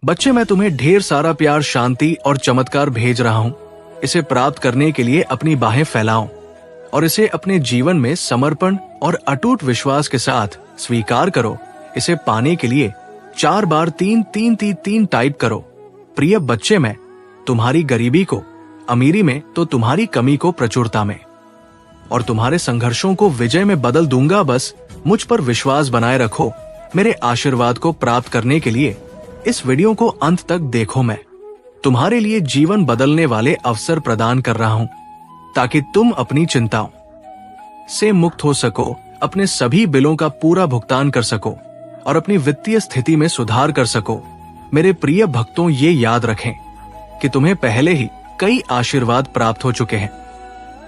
बच्चे, मैं तुम्हें ढेर सारा प्यार, शांति और चमत्कार भेज रहा हूँ। इसे प्राप्त करने के लिए अपनी बाहें फैलाओ और इसे अपने जीवन में समर्पण और अटूट विश्वास के साथ स्वीकार करो। इसे पाने के लिए 4 बार 3-3-3-3 टाइप करो। प्रिय बच्चे, मैं तुम्हारी गरीबी को अमीरी में, तो तुम्हारी कमी को प्रचुरता में और तुम्हारे संघर्षों को विजय में बदल दूंगा। बस मुझ पर विश्वास बनाए रखो। मेरे आशीर्वाद को प्राप्त करने के लिए इस वीडियो को अंत तक देखो। मैं तुम्हारे लिए जीवन बदलने वाले अवसर प्रदान कर रहा हूं ताकि तुम अपनी चिंताओं से मुक्त हो सको, अपने सभी बिलों का पूरा भुगतान कर सको और अपनी वित्तीय स्थिति में सुधार कर सको। मेरे प्रिय भक्तों, ये याद रखें कि तुम्हें पहले ही कई आशीर्वाद प्राप्त हो चुके हैं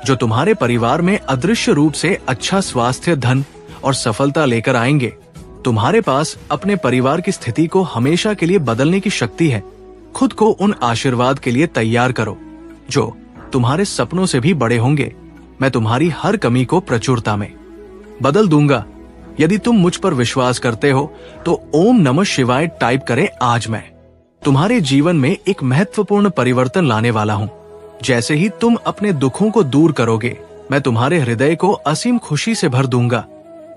जो तुम्हारे परिवार में अदृश्य रूप से अच्छा स्वास्थ्य, धन और सफलता लेकर आएंगे। तुम्हारे पास अपने परिवार की स्थिति को हमेशा के लिए बदलने की शक्ति है। खुद को उन आशीर्वाद के लिए तैयार करो जो तुम्हारे सपनों से भी बड़े होंगे। मैं तुम्हारी हर कमी को प्रचुरता में बदल दूंगा। यदि तुम मुझ पर विश्वास करते हो तो ओम नमः शिवाय टाइप करें। आज मैं तुम्हारे जीवन में एक महत्वपूर्ण परिवर्तन लाने वाला हूं। जैसे ही तुम अपने दुखों को दूर करोगे, मैं तुम्हारे हृदय को असीम खुशी से भर दूंगा।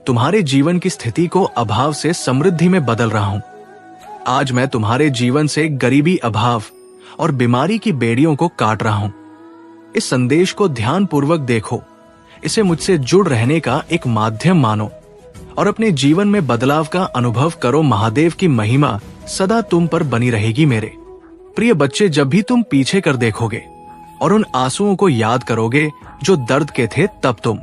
तुम्हारे जीवन की स्थिति को अभाव से समृद्धि में बदल रहा हूं। आज मैं तुम्हारे जीवन से गरीबी, अभाव और बीमारी की बेड़ियों को काट रहा हूं। इस संदेश को ध्यानपूर्वक देखो। इसे मुझसे जुड़ रहने का एक माध्यम मानो और अपने जीवन में बदलाव का अनुभव करो। महादेव की महिमा सदा तुम पर बनी रहेगी। मेरे प्रिय बच्चे, जब भी तुम पीछे कर देखोगे और उन आंसुओं को याद करोगे जो दर्द के थे, तब तुम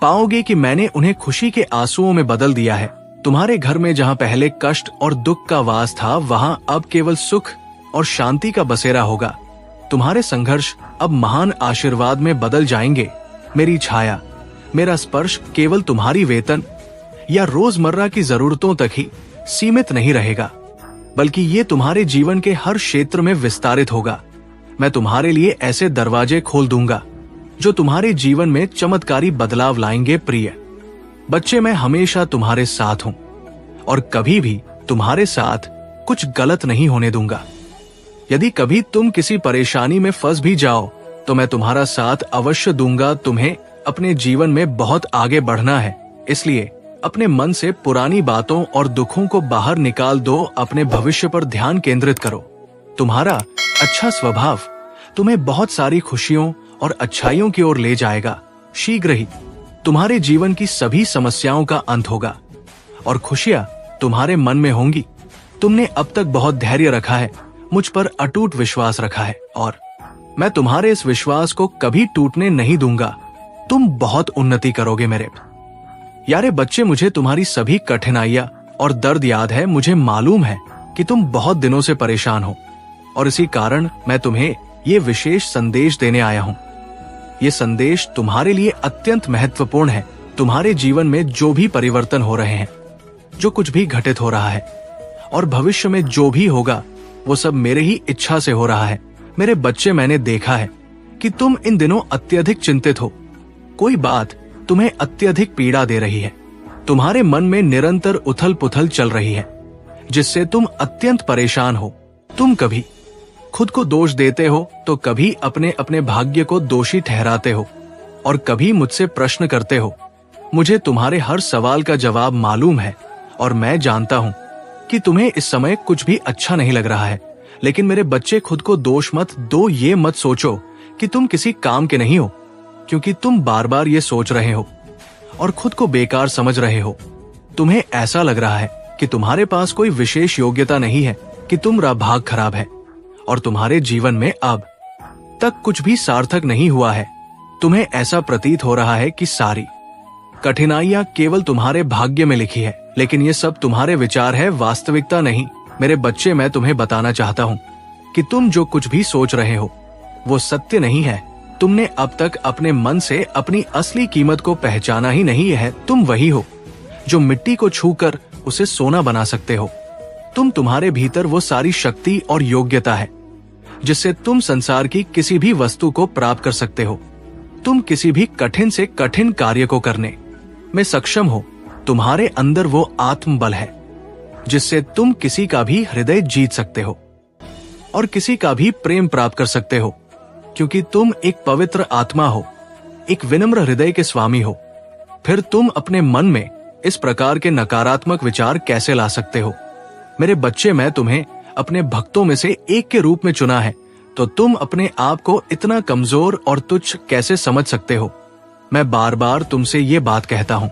पाओगे कि मैंने उन्हें खुशी के आंसुओं में बदल दिया है। तुम्हारे घर में जहां पहले कष्ट और दुख का वास था, वहां अब केवल सुख और शांति का बसेरा होगा। तुम्हारे संघर्ष अब महान आशीर्वाद में बदल जाएंगे। मेरी छाया, मेरा स्पर्श केवल तुम्हारी वेतन या रोजमर्रा की जरूरतों तक ही सीमित नहीं रहेगा, बल्कि ये तुम्हारे जीवन के हर क्षेत्र में विस्तारित होगा। मैं तुम्हारे लिए ऐसे दरवाजे खोल दूंगा जो तुम्हारे जीवन में चमत्कारी बदलाव लाएंगे। प्रिय बच्चे, मैं हमेशा तुम्हारे साथ हूं और कभी भी तुम्हारे साथ कुछ गलत नहीं होने दूंगा। यदि कभी तुम किसी परेशानी में फंस भी जाओ तो मैं तुम्हारा साथ अवश्य दूंगा। तुम्हें अपने जीवन में बहुत आगे बढ़ना है, इसलिए अपने मन से पुरानी बातों और दुखों को बाहर निकाल दो। अपने भविष्य पर ध्यान केंद्रित करो। तुम्हारा अच्छा स्वभाव तुम्हें बहुत सारी खुशियों और अच्छाइयों की ओर ले जाएगा। शीघ्र ही तुम्हारे जीवन की सभी समस्याओं का अंत होगा और खुशियां तुम्हारे मन में होंगी। तुमने अब तक बहुत धैर्य रखा है, मुझ पर अटूट विश्वास रखा है और मैं तुम्हारे इस विश्वास को कभी टूटने नहीं दूंगा। तुम बहुत उन्नति करोगे मेरे यारे बच्चे। मुझे तुम्हारी सभी कठिनाइयां और दर्द याद है। मुझे मालूम है कि तुम बहुत दिनों से परेशान हो और इसी कारण मैं तुम्हें ये विशेष संदेश देने आया हूं। ये संदेश तुम्हारे लिए अत्यंत महत्वपूर्ण है। तुम्हारे जीवन में जो भी परिवर्तन हो रहे हैं, जो कुछ भी घटित हो रहा है और भविष्य में जो भी होगा, वो सब मेरे ही इच्छा से हो रहा है। मेरे बच्चे, मैंने देखा है कि तुम इन दिनों अत्यधिक चिंतित हो। कोई बात तुम्हें अत्यधिक पीड़ा दे रही है। तुम्हारे मन में निरंतर उथल पुथल चल रही है, जिससे तुम अत्यंत परेशान हो। तुम कभी खुद को दोष देते हो तो कभी अपने अपने भाग्य को दोषी ठहराते हो और कभी मुझसे प्रश्न करते हो। मुझे तुम्हारे हर सवाल का जवाब मालूम है और मैं जानता हूं कि तुम्हें इस समय कुछ भी अच्छा नहीं लग रहा है। लेकिन मेरे बच्चे, खुद को दोष मत दो। ये मत सोचो कि तुम किसी काम के नहीं हो, क्योंकि तुम बार बार ये सोच रहे हो और खुद को बेकार समझ रहे हो। तुम्हें ऐसा लग रहा है कि तुम्हारे पास कोई विशेष योग्यता नहीं है, कि तुम्हारा भाग खराब है और तुम्हारे जीवन में अब तक कुछ भी सार्थक नहीं हुआ है। तुम्हें ऐसा प्रतीत हो रहा है कि सारी कठिनाइयां केवल तुम्हारे भाग्य में लिखी है, लेकिन ये सब तुम्हारे विचार है, वास्तविकता नहीं। मेरे बच्चे, मैं तुम्हें बताना चाहता हूं कि तुम जो कुछ भी सोच रहे हो वो सत्य नहीं है। तुमने अब तक अपने मन से अपनी असली कीमत को पहचाना ही नहीं है। तुम वही हो जो मिट्टी को छूकर उसे सोना बना सकते हो। तुम्हारे भीतर वो सारी शक्ति और योग्यता है जिससे तुम संसार की किसी भी वस्तु को प्राप्त कर सकते हो। तुम किसी भी कठिन से कठिन कार्य को करने में सक्षम हो। तुम्हारे अंदर वो आत्मबल है जिससे तुम किसी का भी हृदय जीत सकते हो और किसी का भी प्रेम प्राप्त कर सकते हो, क्योंकि तुम एक पवित्र आत्मा हो, एक विनम्र हृदय के स्वामी हो। फिर तुम अपने मन में इस प्रकार के नकारात्मक विचार कैसे ला सकते हो? मेरे बच्चे, मैं तुम्हें अपने भक्तों में से एक के रूप में चुना है, तो तुम अपने आप को इतना कमजोर और तुच्छ कैसे समझ सकते हो? मैं बार बार तुमसे ये बात कहता हूं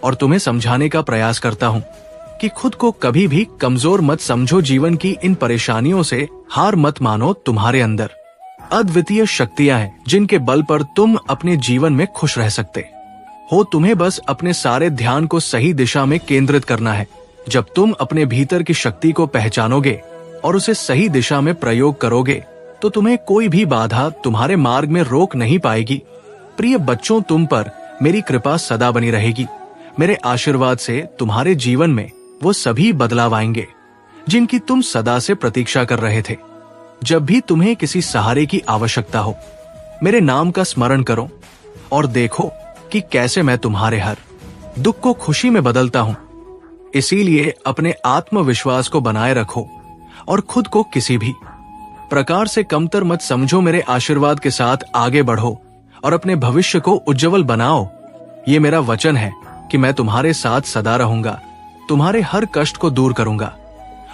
और तुम्हें समझाने का प्रयास करता हूं कि खुद को कभी भी कमजोर मत समझो। जीवन की इन परेशानियों से हार मत मानो। तुम्हारे अंदर अद्वितीय शक्तियां हैं जिनके बल पर तुम अपने जीवन में खुश रह सकते हो। तुम्हें बस अपने सारे ध्यान को सही दिशा में केंद्रित करना है। जब तुम अपने भीतर की शक्ति को पहचानोगे और उसे सही दिशा में प्रयोग करोगे, तो तुम्हें कोई भी बाधा तुम्हारे मार्ग में रोक नहीं पाएगी। प्रिय बच्चों, तुम पर मेरी कृपा सदा बनी रहेगी। मेरे आशीर्वाद से तुम्हारे जीवन में वो सभी बदलाव आएंगे जिनकी तुम सदा से प्रतीक्षा कर रहे थे। जब भी तुम्हें किसी सहारे की आवश्यकता हो, मेरे नाम का स्मरण करो और देखो कि कैसे मैं तुम्हारे हर दुख को खुशी में बदलता हूं। इसीलिए अपने आत्मविश्वास को बनाए रखो और खुद को किसी भी प्रकार से कमतर मत समझो। मेरे आशीर्वाद के साथ आगे बढ़ो और अपने भविष्य को उज्जवल बनाओ। ये मेरा वचन है कि मैं तुम्हारे साथ सदा रहूंगा, तुम्हारे हर कष्ट को दूर करूंगा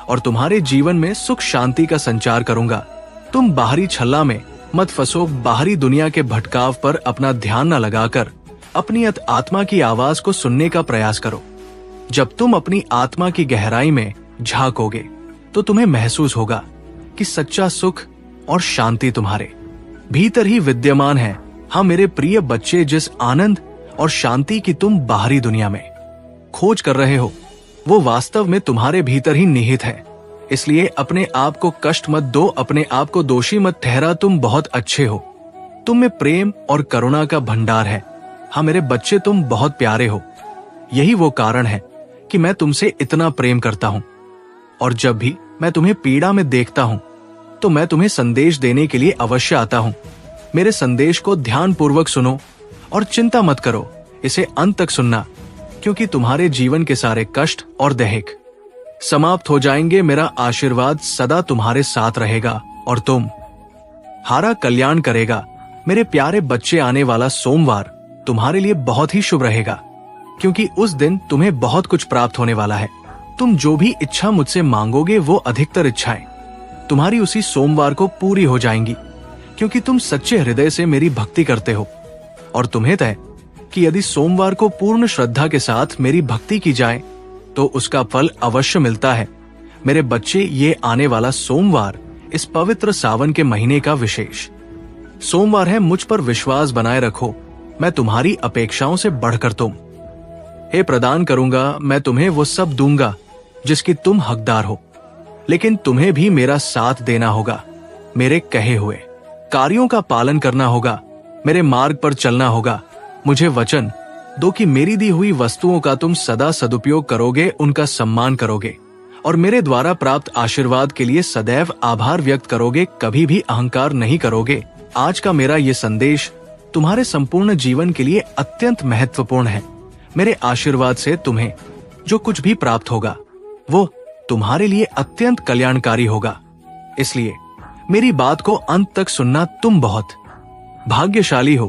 और तुम्हारे जीवन में सुख शांति का संचार करूंगा। तुम बाहरी छल्ला में मत फंसो। बाहरी दुनिया के भटकाव पर अपना ध्यान न लगाकर अपनी आत्मा की आवाज को सुनने का प्रयास करो। जब तुम अपनी आत्मा की गहराई में झांकोगे, तो तुम्हें महसूस होगा कि सच्चा सुख और शांति तुम्हारे भीतर ही विद्यमान है। हाँ मेरे प्रिय बच्चे, जिस आनंद और शांति की तुम बाहरी दुनिया में खोज कर रहे हो, वो वास्तव में तुम्हारे भीतर ही निहित है। इसलिए अपने आप को कष्ट मत दो, अपने आप को दोषी मत ठहरा। तुम बहुत अच्छे हो। तुम में प्रेम और करुणा का भंडार है। हाँ मेरे बच्चे, तुम बहुत प्यारे हो। यही वो कारण है कि मैं तुमसे इतना प्रेम करता हूँ। और जब भी मैं तुम्हें पीड़ा में देखता हूँ, तो मैं तुम्हें संदेश देने के लिए अवश्य आता हूँ। मेरे संदेश को ध्यानपूर्वक सुनो और चिंता मत करो। इसे अंत तक सुनना, क्योंकि तुम्हारे जीवन के सारे कष्ट और दैहिक समाप्त हो जाएंगे। मेरा आशीर्वाद सदा तुम्हारे साथ रहेगा और तुम्हारा कल्याण करेगा। मेरे प्यारे बच्चे, आने वाला सोमवार तुम्हारे लिए बहुत ही शुभ रहेगा, क्योंकि उस दिन तुम्हें बहुत कुछ प्राप्त होने वाला है। तुम जो भी इच्छा मुझसे मांगोगे, वो अधिकतर इच्छाएं तुम्हारी उसी सोमवार को पूरी हो जाएंगी, क्योंकि तुम सच्चे हृदय से मेरी भक्ति करते हो। और तुम्हें तय कि यदि सोमवार को पूर्ण श्रद्धा के साथ मेरी भक्ति की जाए, तो उसका फल अवश्य मिलता है। मेरे बच्चे, ये आने वाला सोमवार इस पवित्र सावन के महीने का विशेष सोमवार है। मुझ पर विश्वास बनाए रखो। मैं तुम्हारी अपेक्षाओं से बढ़कर हे प्रदान करूंगा। मैं तुम्हें वो सब दूंगा जिसकी तुम हकदार हो, लेकिन तुम्हें भी मेरा साथ देना होगा। मेरे कहे हुए कार्यों का पालन करना होगा, मेरे मार्ग पर चलना होगा। मुझे वचन दो कि मेरी दी हुई वस्तुओं का तुम सदा सदुपयोग करोगे, उनका सम्मान करोगे और मेरे द्वारा प्राप्त आशीर्वाद के लिए सदैव आभार व्यक्त करोगे। कभी भी अहंकार नहीं करोगे। आज का मेरा ये संदेश तुम्हारे संपूर्ण जीवन के लिए अत्यंत महत्वपूर्ण है। मेरे आशीर्वाद से तुम्हें जो कुछ भी प्राप्त होगा, वो तुम्हारे लिए अत्यंत कल्याणकारी होगा। इसलिए मेरी बात को अंत तक सुनना। तुम बहुत भाग्यशाली हो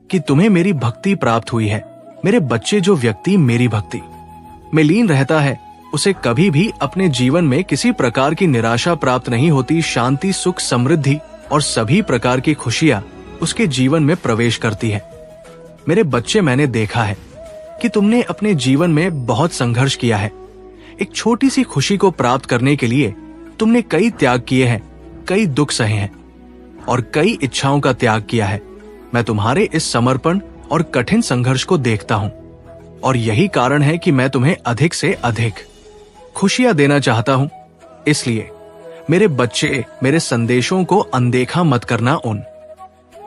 कि तुम्हें मेरी भक्ति प्राप्त हुई है। मेरे बच्चे, जो व्यक्ति मेरी भक्ति में लीन रहता है, उसे कभी भी अपने जीवन में किसी प्रकार की निराशा प्राप्त नहीं होती। शांति, सुख, समृद्धि और सभी प्रकार की खुशियां उसके जीवन में प्रवेश करती है। मेरे बच्चे, मैंने देखा है कि तुमने अपने जीवन में बहुत संघर्ष किया है। एक छोटी सी खुशी को प्राप्त करने के लिए तुमने कई त्याग किए हैं, कई दुख सहे हैं और कई इच्छाओं का त्याग किया है। मैं तुम्हारे इस समर्पण और कठिन संघर्ष को देखता हूं और यही कारण है कि मैं तुम्हें अधिक से अधिक खुशियां देना चाहता हूं। इसलिए मेरे बच्चे, मेरे संदेशों को अनदेखा मत करना।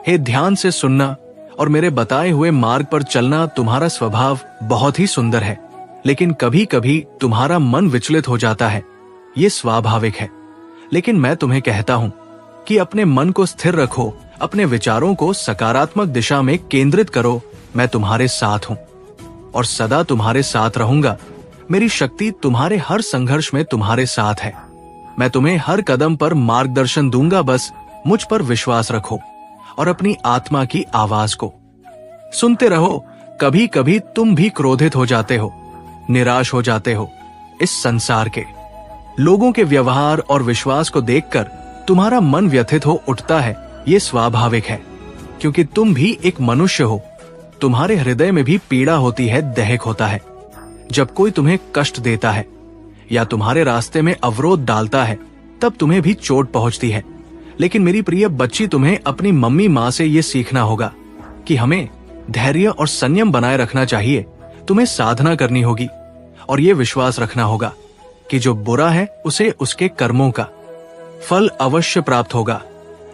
ध्यान से सुनना और मेरे बताए हुए मार्ग पर चलना। तुम्हारा स्वभाव बहुत ही सुंदर है, लेकिन कभी कभी तुम्हारा मन विचलित हो जाता है। ये स्वाभाविक है, लेकिन मैं तुम्हें कहता हूं कि अपने मन को स्थिर रखो, अपने विचारों को सकारात्मक दिशा में केंद्रित करो। मैं तुम्हारे साथ हूं और सदा तुम्हारे साथ रहूंगा। मेरी शक्ति तुम्हारे हर संघर्ष में तुम्हारे साथ है। मैं तुम्हें हर कदम पर मार्गदर्शन दूंगा, बस मुझ पर विश्वास रखो और अपनी आत्मा की आवाज को सुनते रहो। कभी कभी तुम भी क्रोधित हो जाते हो, निराश हो जाते हो। इस संसार के लोगों के व्यवहार और विश्वास को देखकर तुम्हारा मन व्यथित हो उठता है। ये स्वाभाविक है, क्योंकि तुम भी एक मनुष्य हो। तुम्हारे हृदय में भी पीड़ा होती है, दहक होता है। जब कोई तुम्हें कष्ट देता है या तुम्हारे रास्ते में अवरोध डालता है, तब तुम्हें भी चोट पहुंचती है। लेकिन मेरी प्रिय बच्ची, तुम्हें अपनी मम्मी माँ से ये सीखना होगा कि हमें धैर्य और संयम बनाए रखना चाहिए। तुम्हें साधना करनी होगी और ये विश्वास रखना होगा कि जो बुरा है उसे उसके कर्मों का फल अवश्य प्राप्त होगा।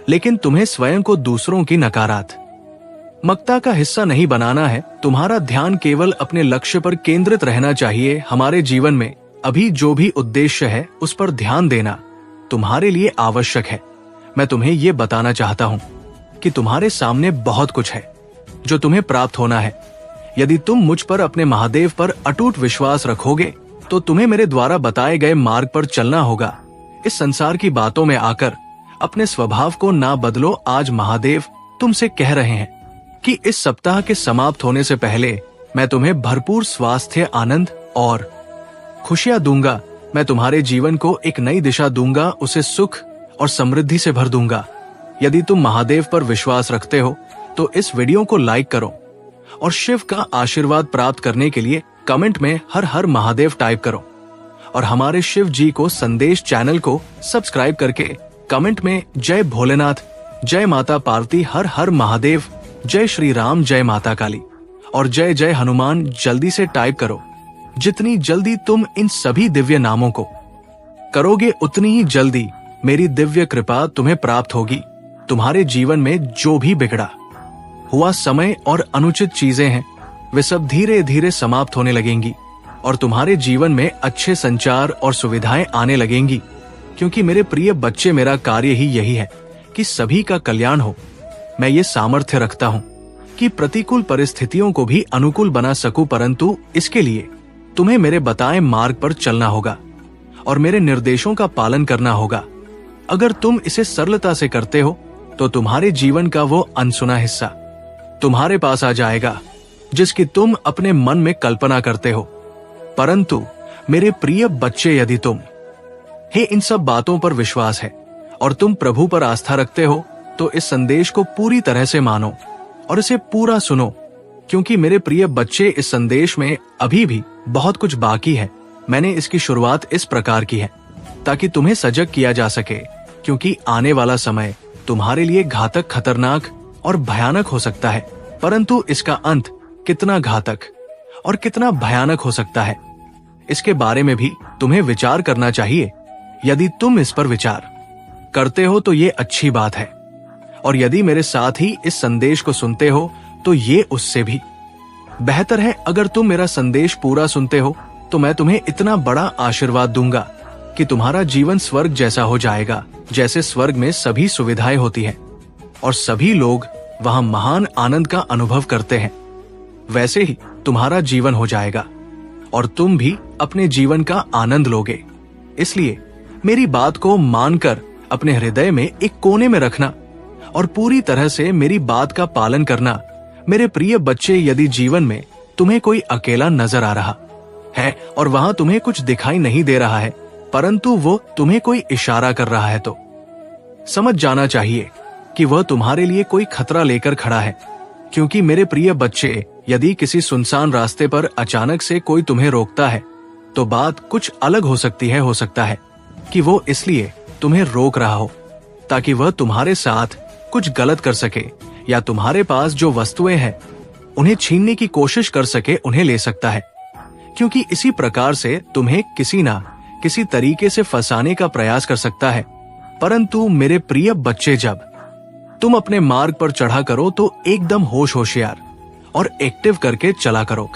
लेकिन तुम्हें स्वयं को दूसरों की नकारात्मकता का हिस्सा नहीं बनाना है। तुम्हारा ध्यान केवल अपने लक्ष्य पर केंद्रित रहना चाहिए। हमारे जीवन में अभी जो भी उद्देश्य है उस पर ध्यान देना तुम्हारे लिए आवश्यक है। मैं तुम्हें ये बताना चाहता हूँ कि तुम्हारे सामने बहुत कुछ है जो तुम्हें प्राप्त होना है। यदि तुम मुझ पर, अपने महादेव पर अटूट विश्वास रखोगे तो तुम्हें मेरे द्वारा बताए गए मार्ग पर चलना होगा। इस संसार की बातों में आकर अपने स्वभाव को ना बदलो। आज महादेव तुमसे कह रहे हैं कि इस सप्ताह के समाप्त होने से पहले मैं तुम्हें भरपूर स्वास्थ्य, आनंद और खुशियां दूंगा। मैं तुम्हारे जीवन को एक नई दिशा दूंगा, उसे सुख और समृद्धि से भर दूंगा। यदि तुम महादेव पर विश्वास रखते हो तो इस वीडियो को लाइक करो और शिव का आशीर्वाद प्राप्त करने के लिए कमेंट में हर हर महादेव टाइप करो। और हमारे शिव जी को संदेश चैनल को सब्सक्राइब करके कमेंट में जय भोलेनाथ, जय माता पार्वती, हर हर महादेव, जय श्री राम, जय माता काली और जय जय हनुमान जल्दी से टाइप करो। जितनी जल्दी तुम इन सभी दिव्य नामों को करोगे, उतनी ही जल्दी मेरी दिव्य कृपा तुम्हें प्राप्त होगी। तुम्हारे जीवन में जो भी बिगड़ा हुआ समय और अनुचित चीजें हैं, वे सब धीरे धीरे समाप्त होने लगेंगी और तुम्हारे जीवन में अच्छे संचार और सुविधाएं आने लगेंगी। क्योंकि मेरे प्रिय बच्चे, मेरा कार्य ही यही है कि सभी का कल्याण हो। मैं ये सामर्थ्य रखता हूँ कि प्रतिकूल परिस्थितियों को भी अनुकूल बना सकूं, परंतु इसके लिए तुम्हें मेरे बताए मार्ग पर चलना होगा और मेरे निर्देशों का पालन करना होगा। अगर तुम इसे सरलता से करते हो तो तुम्हारे जीवन का वो अनसुना हिस्सा तुम्हारे पास आ जाएगा जिसकी तुम अपने मन में कल्पना करते हो। परंतु मेरे प्रिय बच्चे, यदि तुम इन सब बातों पर विश्वास है और तुम प्रभु पर आस्था रखते हो तो इस संदेश को पूरी तरह से मानो और इसे पूरा सुनो। क्योंकि मेरे प्रिय बच्चे, इस संदेश में अभी भी बहुत कुछ बाकी है। मैंने इसकी शुरुआत इस प्रकार की है ताकि तुम्हें सजग किया जा सके, क्योंकि आने वाला समय तुम्हारे लिए घातक, खतरनाक और भयानक हो सकता है। परंतु इसका अंत कितना घातक और कितना भयानक हो सकता है, इसके बारे में भी तुम्हें विचार करना चाहिए। यदि तुम इस पर विचार करते हो तो ये अच्छी बात है, और यदि मेरे साथ ही इस संदेश को सुनते हो तो ये उससे भी बेहतर है। अगर तुम मेरा संदेश पूरा सुनते हो तो मैं तुम्हें इतना बड़ा आशीर्वाद दूंगा कि तुम्हारा जीवन स्वर्ग जैसा हो जाएगा। जैसे स्वर्ग में सभी सुविधाएं होती हैं और सभी लोग वहां महान आनंद का अनुभव करते हैं, वैसे ही तुम्हारा जीवन हो जाएगा और तुम भी अपने जीवन का आनंद लोगे। इसलिए मेरी बात को मानकर अपने हृदय में एक कोने में रखना और पूरी तरह से मेरी बात का पालन करना। मेरे प्रिय बच्चे, यदि जीवन में तुम्हें कोई अकेला नजर आ रहा है और वहां तुम्हें कुछ दिखाई नहीं दे रहा है, परंतु वो तुम्हें कोई इशारा कर रहा है, तो समझ जाना चाहिए कि वह तुम्हारे लिए कोई खतरा लेकर खड़ा है। क्योंकि मेरे प्रिय बच्चे, यदि किसी सुनसान रास्ते पर अचानक से कोई तुम्हें रोकता है तो बात कुछ अलग हो सकती है। हो सकता है कि वो इसलिए तुम्हें रोक रहा हो ताकि वह तुम्हारे साथ कुछ गलत कर सके या तुम्हारे पास जो वस्तुएं हैं उन्हें छीनने की कोशिश कर सके, उन्हें ले सकता है। क्योंकि इसी प्रकार से तुम्हें किसी ना किसी तरीके से फंसाने का प्रयास कर सकता है। परंतु मेरे प्रिय बच्चे, जब तुम अपने मार्ग पर चढ़ा करो तो एकदम होशियार और एक्टिव करके चला करो।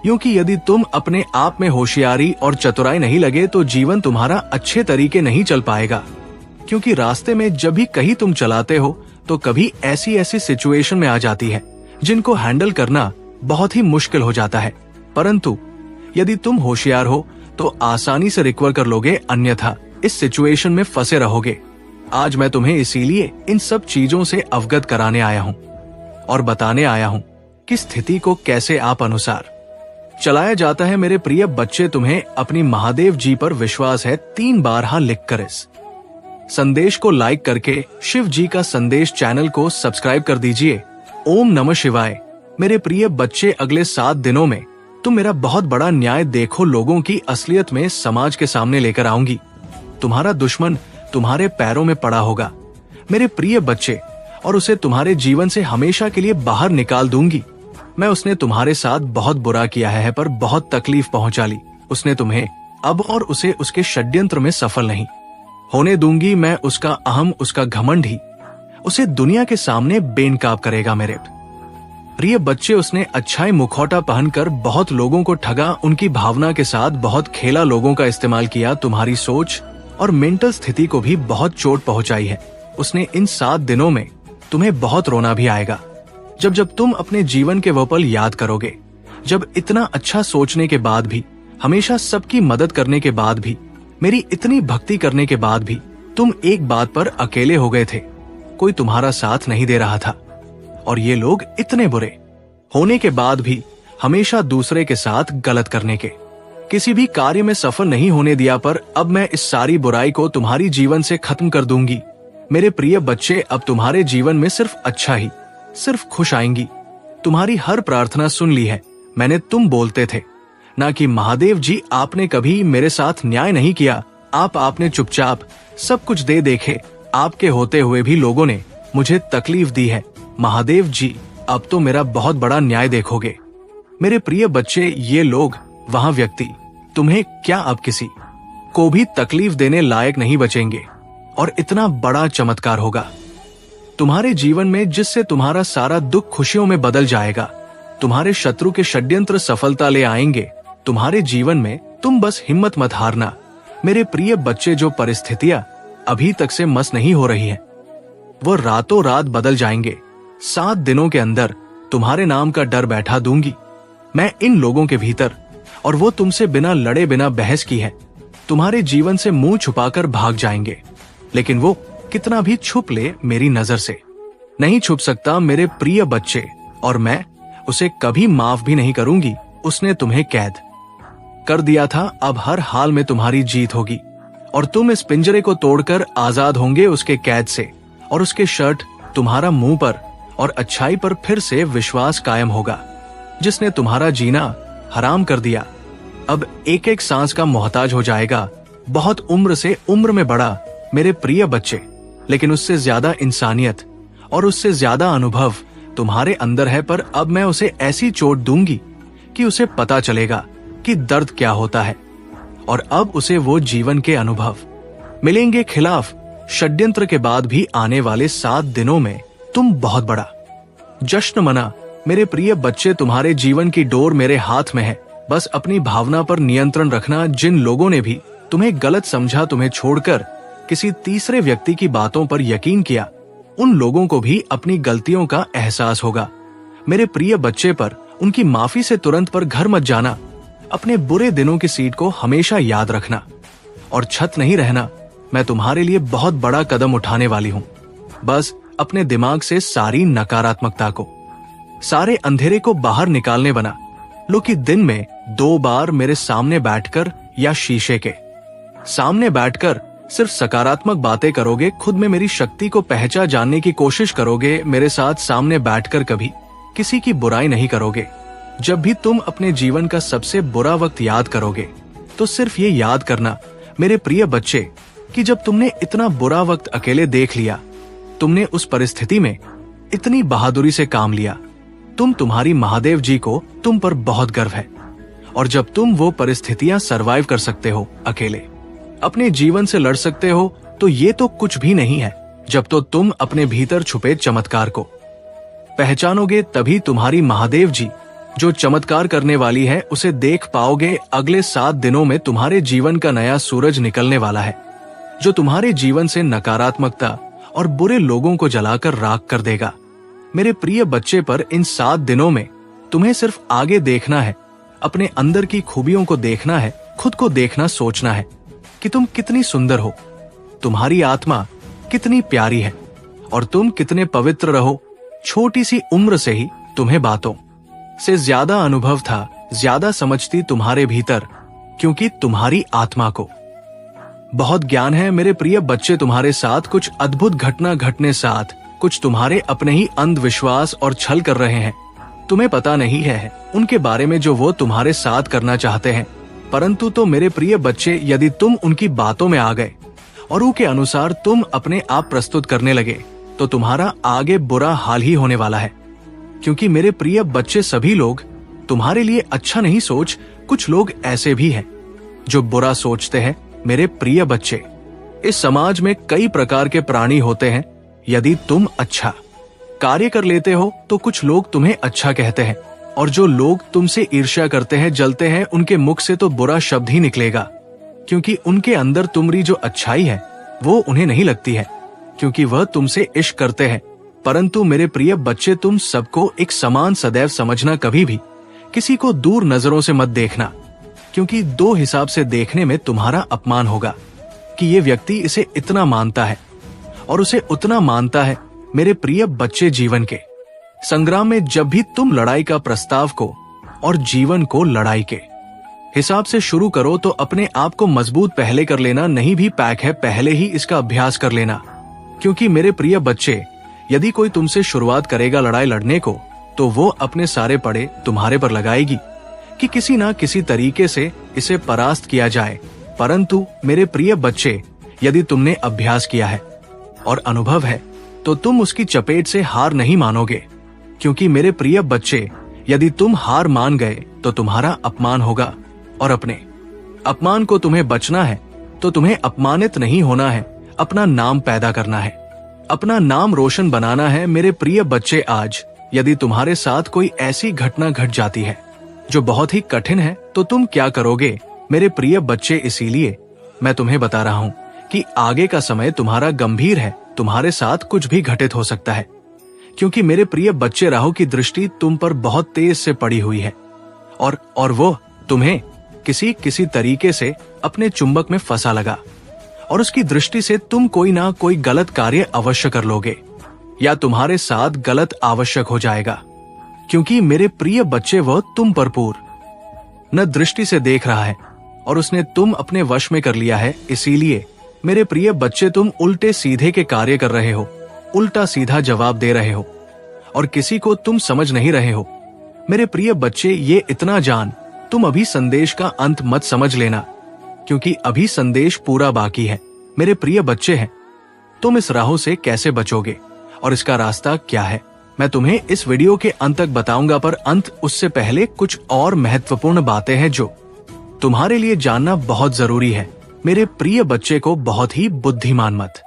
क्योंकि यदि तुम अपने आप में होशियारी और चतुराई नहीं लगे तो जीवन तुम्हारा अच्छे तरीके नहीं चल पाएगा। क्योंकि रास्ते में जब भी कहीं तुम चलाते हो तो कभी ऐसी ऐसी सिचुएशन में आ जाती है जिनको हैंडल करना बहुत ही मुश्किल हो जाता है। परंतु यदि तुम होशियार हो तो आसानी से रिकवर कर लोगे, अन्यथा इस सिचुएशन में फंसे रहोगे। आज मैं तुम्हें इसीलिए इन सब चीजों से अवगत कराने आया हूँ और बताने आया हूँ कि स्थिति को कैसे आप अनुसार चलाया जाता है। मेरे प्रिय बच्चे, तुम्हें अपनी महादेव जी पर विश्वास है? 3 बार हाँ लिखकर इस संदेश को लाइक करके शिव जी का संदेश चैनल को सब्सक्राइब कर दीजिए। ओम नमः शिवाय। मेरे प्रिय बच्चे, अगले 7 दिनों में तुम मेरा बहुत बड़ा न्याय देखो लोगों की असलियत में समाज के सामने लेकर आऊंगी। तुम्हारा दुश्मन तुम्हारे पैरों में पड़ा होगा मेरे प्रिय बच्चे, और उसे तुम्हारे जीवन से हमेशा के लिए बाहर निकाल दूंगी। मैं उसने तुम्हारे साथ बहुत बुरा किया है पर बहुत तकलीफ पहुंचा ली उसने तुम्हें, अब और उसे उसके षड्यंत्र में सफल नहीं होने दूंगी। मैं उसका अहम, उसका घमंड ही उसे दुनिया के सामने बेनकाब करेगा। मेरे प्रिय बच्चे, उसने अच्छाई मुखौटा पहनकर बहुत लोगों को ठगा, उनकी भावना के साथ बहुत खेला, लोगों का इस्तेमाल किया, तुम्हारी सोच और मेंटल स्थिति को भी बहुत चोट पहुंचाई है उसने। इन 7 दिनों में तुम्हें बहुत रोना भी आएगा जब जब तुम अपने जीवन के वो पल याद करोगे, जब इतना अच्छा सोचने के बाद भी, हमेशा सबकी मदद करने के बाद भी, मेरी इतनी भक्ति करने के बाद भी तुम एक बात पर अकेले हो गए थे। कोई तुम्हारा साथ नहीं दे रहा था और ये लोग इतने बुरे होने के बाद भी हमेशा दूसरे के साथ गलत करने के, किसी भी कार्य में सफल नहीं होने दिया। पर अब मैं इस सारी बुराई को तुम्हारी जीवन से खत्म कर दूंगी। मेरे प्रिय बच्चे, अब तुम्हारे जीवन में सिर्फ अच्छा ही, सिर्फ खुश आएंगी। तुम्हारी हर प्रार्थना सुन ली है मैंने। तुम बोलते थे ना कि महादेव जी आपने कभी मेरे साथ न्याय नहीं किया, आपने चुपचाप सब कुछ दे देखे। आपके होते हुए भी लोगों ने मुझे तकलीफ दी है। महादेव जी अब तो मेरा बहुत बड़ा न्याय देखोगे। मेरे प्रिय बच्चे, ये लोग, वहां व्यक्ति तुम्हें क्या अब किसी को भी तकलीफ देने लायक नहीं बचेंगे और इतना बड़ा चमत्कार होगा तुम्हारे जीवन में जिससे तुम्हारा सारा दुख खुशियों में बदल जाएगा। तुम्हारे शत्रु के षड्यंत्र सफलता ले आएंगे तुम्हारे जीवन में। तुम बस हिम्मत मत हारना मेरे प्रिय बच्चे। जो परिस्थितियां अभी तक से मस नहीं हो रही है वो रातों रात बदल जाएंगे। 7 दिनों के अंदर तुम्हारे नाम का डर बैठा दूंगी मैं इन लोगों के भीतर, और वो तुमसे बिना लड़े, बिना बहस की है तुम्हारे जीवन से मुंह छुपाकर भाग जाएंगे। लेकिन वो कितना भी छुप ले, मेरी नजर से नहीं छुप सकता मेरे प्रिय बच्चे, और मैं उसे कभी माफ भी नहीं करूंगी। उसने तुम्हें कैद कर दिया था, अब हर हाल में तुम्हारी जीत होगी और तुम इस पिंजरे को तोड़कर आजाद होंगे उसके कैद से, और उसके शर्ट तुम्हारा मुंह पर और अच्छाई पर फिर से विश्वास कायम होगा। जिसने तुम्हारा जीना हराम कर दिया अब एक एक सांस का मोहताज हो जाएगा। बहुत उम्र से उम्र में बड़ा मेरे प्रिय बच्चे, लेकिन उससे ज्यादा इंसानियत और उससे ज्यादा अनुभव तुम्हारे अंदर है। पर अब मैं उसे ऐसी चोट दूंगी कि उसे पता चलेगा कि दर्द क्या होता है, और अब उसे वो जीवन के अनुभव मिलेंगे। खिलाफ षड्यंत्र के बाद भी आने वाले 7 दिनों में तुम बहुत बड़ा जश्न मना मेरे प्रिय बच्चे। तुम्हारे जीवन की डोर मेरे हाथ में है, बस अपनी भावना पर नियंत्रण रखना। जिन लोगों ने भी तुम्हें गलत समझा, तुम्हें छोड़कर किसी तीसरे व्यक्ति की बातों पर यकीन किया, उन लोगों को भी अपनी गलतियों का एहसास होगा। मेरे प्रिय बच्चे, पर उनकी माफी से तुरंत पर घर मत जाना। अपने बुरे दिनों की सीट को हमेशा याद रखना और छत नहीं रहना। मैं तुम्हारे लिए बहुत बड़ा कदम उठाने वाली हूँ। बस अपने दिमाग से सारी नकारात्मकता को, सारे अंधेरे को बाहर निकालने बना लो कि दिन में 2 बार मेरे सामने बैठकर या शीशे के सामने बैठकर सिर्फ सकारात्मक बातें करोगे। खुद में मेरी शक्ति को पहचान जानने की कोशिश करोगे। मेरे साथ सामने बैठकर कभी किसी की बुराई नहीं करोगे। जब भी तुम अपने जीवन का सबसे बुरा वक्त याद करोगे तो सिर्फ ये याद करना मेरे प्रिय बच्चे कि जब तुमने इतना बुरा वक्त अकेले देख लिया, तुमने उस परिस्थिति में इतनी बहादुरी से काम लिया। तुम्हारी महादेव जी को तुम पर बहुत गर्व है, और जब तुम वो परिस्थितियां सरवाइव कर सकते हो, अकेले अपने जीवन से लड़ सकते हो, तो ये तो कुछ भी नहीं है। जब तो तुम अपने भीतर छुपे चमत्कार को पहचानोगे, तभी तुम्हारी महादेव जी जो चमत्कार करने वाली है उसे देख पाओगे। अगले 7 दिनों में तुम्हारे जीवन का नया सूरज निकलने वाला है, जो तुम्हारे जीवन से नकारात्मकता और बुरे लोगों को जलाकर राख कर देगा। मेरे प्रिय बच्चे, पर इन 7 दिनों में तुम्हें सिर्फ आगे देखना है, अपने अंदर की खूबियों को देखना है, खुद को देखना, सोचना है कि तुम कितनी सुंदर हो, तुम्हारी आत्मा कितनी प्यारी है और तुम कितने पवित्र रहो। छोटी सी उम्र से ही तुम्हें बातों से ज्यादा अनुभव था, ज्यादा समझती तुम्हारे भीतर, क्योंकि तुम्हारी आत्मा को बहुत ज्ञान है। मेरे प्रिय बच्चे, तुम्हारे साथ कुछ अद्भुत घटना घटने साथ कुछ तुम्हारे अपने ही अंधविश्वास और छल कर रहे हैं। तुम्हें पता नहीं है उनके बारे में जो वो तुम्हारे साथ करना चाहते हैं, परंतु तो मेरे प्रिय बच्चे, यदि तुम उनकी बातों में आ गए और उनके अनुसार तुम अपने आप प्रस्तुत करने लगे तो तुम्हारा आगे बुरा हाल ही होने वाला है। क्योंकि मेरे प्रिय बच्चे, सभी लोग तुम्हारे लिए अच्छा नहीं सोच, कुछ लोग ऐसे भी हैं जो बुरा सोचते हैं। मेरे प्रिय बच्चे, इस समाज में कई प्रकार के प्राणी होते हैं। यदि तुम अच्छा कार्य कर लेते हो तो कुछ लोग तुम्हें अच्छा कहते हैं, और जो लोग तुमसे ईर्ष्या करते हैं, जलते हैं, उनके मुख से तो बुरा शब्द ही निकलेगा, क्योंकि उनके अंदर तुम्हारी जो अच्छाई है वो उन्हें नहीं लगती है, क्योंकि वह तुमसे इश्क करते हैं। परंतु मेरे प्रिय बच्चे, तुम सबको एक समान सदैव समझना, कभी भी किसी को दूर नजरों से मत देखना, क्योंकि दो हिसाब से देखने में तुम्हारा अपमान होगा कि ये व्यक्ति इसे इतना मानता है और उसे उतना मानता है। मेरे प्रिय बच्चे, जीवन के संग्राम में जब भी तुम लड़ाई का प्रस्ताव को और जीवन को लड़ाई के हिसाब से शुरू करो तो अपने आप को मजबूत पहले कर लेना, नहीं भी पैक है पहले ही इसका अभ्यास कर लेना। क्योंकि मेरे प्रिय बच्चे, यदि कोई तुमसे शुरुआत करेगा लड़ाई लड़ने को तो वो अपने सारे पड़े तुम्हारे पर लगाएगी कि किसी ना किसी तरीके से इसे परास्त किया जाए। परंतु मेरे प्रिय बच्चे, यदि तुमने अभ्यास किया है और अनुभव है तो तुम उसकी चपेट से हार नहीं मानोगे। क्योंकि मेरे प्रिय बच्चे, यदि तुम हार मान गए तो तुम्हारा अपमान होगा, और अपने अपमान को तुम्हें बचना है तो तुम्हें अपमानित नहीं होना है, अपना नाम पैदा करना है, अपना नाम रोशन बनाना है। मेरे प्रिय बच्चे, आज यदि तुम्हारे साथ कोई ऐसी घटना घट जाती है जो बहुत ही कठिन है तो तुम क्या करोगे? मेरे प्रिय बच्चे, इसीलिए मैं तुम्हें बता रहा हूँ कि आगे का समय तुम्हारा गंभीर है, तुम्हारे साथ कुछ भी घटित हो सकता है। क्योंकि मेरे प्रिय बच्चे, राहु की दृष्टि तुम पर बहुत तेज से पड़ी हुई है और वो तुम्हें किसी तरीके से अपने चुंबक में फंसा लगा, और उसकी दृष्टि से तुम कोई ना कोई गलत कार्य अवश्य कर लोगे या तुम्हारे साथ गलत आवश्यक हो जाएगा। क्योंकि मेरे प्रिय बच्चे, वह तुम पर पूर्ण न दृष्टि से देख रहा है और उसने तुम अपने वश में कर लिया है। इसीलिए मेरे प्रिय बच्चे, तुम उल्टे सीधे के कार्य कर रहे हो, उल्टा सीधा जवाब दे रहे हो और किसी को तुम समझ नहीं रहे हो। मेरे प्रिय बच्चे, ये इतना जान, तुम अभी संदेश का अंत मत समझ लेना, क्योंकि अभी संदेश पूरा बाकी है। मेरे प्रिय बच्चे हैं, तुम इस राहों से कैसे बचोगे और इसका रास्ता क्या है, मैं तुम्हें इस वीडियो के अंत तक बताऊंगा। पर अंत उससे पहले कुछ और महत्वपूर्ण बातें हैं जो तुम्हारे लिए जानना बहुत जरूरी है। मेरे प्रिय बच्चे को बहुत ही बुद्धिमान मत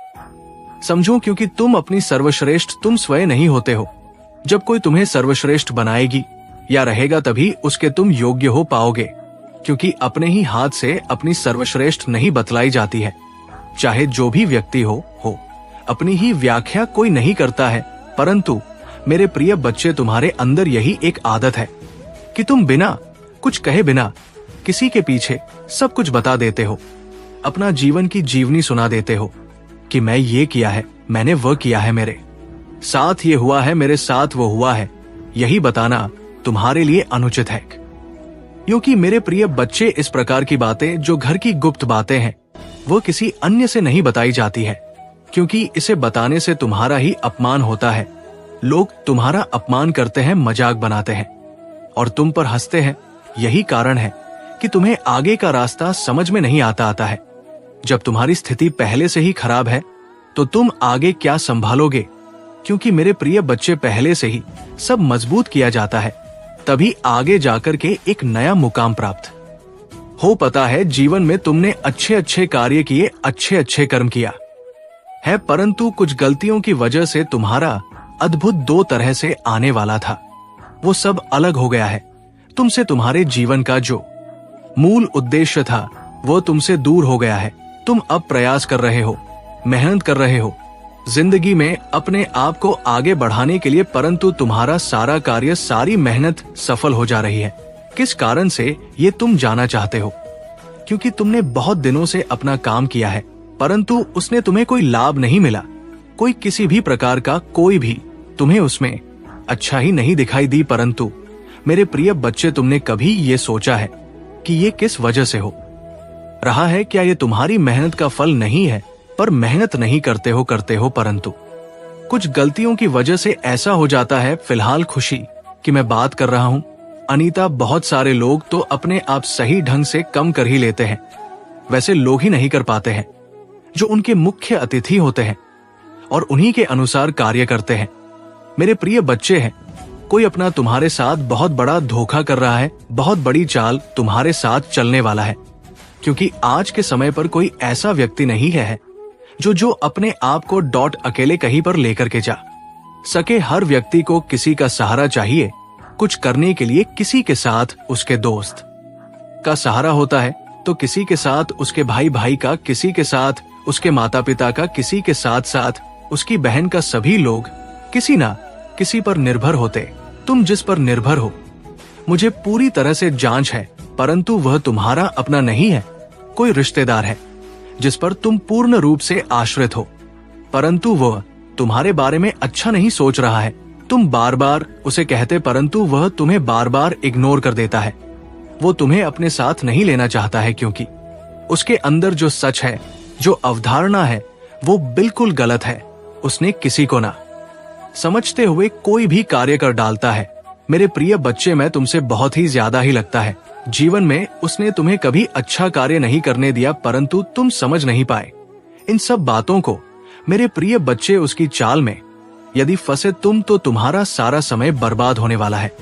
समझो, क्योंकि तुम अपनी सर्वश्रेष्ठ तुम स्वयं नहीं होते हो। जब कोई तुम्हें सर्वश्रेष्ठ बनाएगी या रहेगा तभी उसके तुम योग्य हो पाओगे, क्योंकि अपने ही हाथ से अपनी सर्वश्रेष्ठ नहीं बतलाई जाती है। चाहे जो भी व्यक्ति हो अपनी ही व्याख्या कोई नहीं करता है। परंतु मेरे प्रिय बच्चे, तुम्हारे अंदर यही एक आदत है कि तुम बिना कुछ कहे, बिना किसी के पीछे सब कुछ बता देते हो, अपना जीवन की जीवनी सुना देते हो कि मैं ये किया है, मैंने वह किया है, मेरे साथ ये हुआ है, मेरे साथ वो हुआ है। यही बताना तुम्हारे लिए अनुचित है, क्योंकि मेरे प्रिय बच्चे, इस प्रकार की बातें जो घर की गुप्त बातें हैं वो किसी अन्य से नहीं बताई जाती है, क्योंकि इसे बताने से तुम्हारा ही अपमान होता है। लोग तुम्हारा अपमान करते हैं, मजाक बनाते हैं और तुम पर हंसते हैं। यही कारण है कि तुम्हें आगे का रास्ता समझ में नहीं आता है। जब तुम्हारी स्थिति पहले से ही खराब है तो तुम आगे क्या संभालोगे? क्योंकि मेरे प्रिय बच्चे, पहले से ही सब मजबूत किया जाता है, तभी आगे जाकर के एक नया मुकाम प्राप्त हो। पता है, जीवन में तुमने अच्छे अच्छे कार्य किए, अच्छे अच्छे कर्म किया है, परंतु कुछ गलतियों की वजह से तुम्हारा अद्भुत दो तरह से आने वाला था, वो सब अलग हो गया है। तुमसे तुम्हारे जीवन का जो मूल उद्देश्य था वो तुमसे दूर हो गया है। तुम अब प्रयास कर रहे हो, मेहनत कर रहे हो जिंदगी में अपने आप को आगे बढ़ाने के लिए, परंतु तुम्हारा सारा कार्य, सारी मेहनत सफल हो जा रही है। किस कारण से ये तुम जाना चाहते हो? क्योंकि तुमने बहुत दिनों से अपना काम किया है, परंतु उसने तुम्हें कोई लाभ नहीं मिला। कोई किसी भी प्रकार का कोई भी तुम्हें उसमें अच्छा ही नहीं दिखाई दी। परंतु मेरे प्रिय बच्चे, तुमने कभी ये सोचा है कि ये किस वजह से हो रहा है? क्या ये तुम्हारी मेहनत का फल नहीं है? पर मेहनत नहीं करते हो परंतु कुछ गलतियों की वजह से ऐसा हो जाता है। फिलहाल खुशी की मैं बात कर रहा हूं अनीता। बहुत सारे लोग तो अपने आप सही ढंग से कम कर ही लेते हैं, वैसे लोग ही नहीं कर पाते हैं जो उनके मुख्य अतिथि होते हैं और उन्हीं के अनुसार कार्य करते हैं। मेरे प्रिय बच्चे हैं, कोई अपना तुम्हारे साथ बहुत बड़ा धोखा कर रहा है, बहुत बड़ी चाल तुम्हारे साथ चलने वाला है। क्योंकि आज के समय पर कोई ऐसा व्यक्ति नहीं है जो अपने आप को अकेले कहीं पर लेकर के जा सके। हर व्यक्ति को किसी का सहारा चाहिए कुछ करने के लिए। किसी के साथ उसके दोस्त का सहारा होता है, तो किसी के साथ उसके भाई का, किसी के साथ उसके माता पिता का, किसी के साथ साथ उसकी बहन का। सभी लोग किसी ना किसी पर निर्भर होते। तुम जिस पर निर्भर हो मुझे पूरी तरह से जांच है, परंतु वह तुम्हारा अपना नहीं है। कोई रिश्तेदार है जिस पर तुम पूर्ण रूप से आश्रित हो, परंतु वह तुम्हारे बारे में अच्छा नहीं सोच रहा है। तुम बार बार उसे कहते, परंतु वह तुम्हें बार बार इग्नोर कर देता है। वो तुम्हें अपने साथ नहीं लेना चाहता है, क्योंकि उसके अंदर जो सच है, जो अवधारणा है, वो बिल्कुल गलत है। उसने किसी को ना समझते हुए कोई भी कार्य कर डालता है। मेरे प्रिय बच्चे, मैं तुमसे बहुत ही ज्यादा ही लगता है। जीवन में उसने तुम्हें कभी अच्छा कार्य नहीं करने दिया, परंतु तुम समझ नहीं पाए इन सब बातों को। मेरे प्रिय बच्चे, उसकी चाल में यदि फंसे तुम, तो तुम्हारा सारा समय बर्बाद होने वाला है।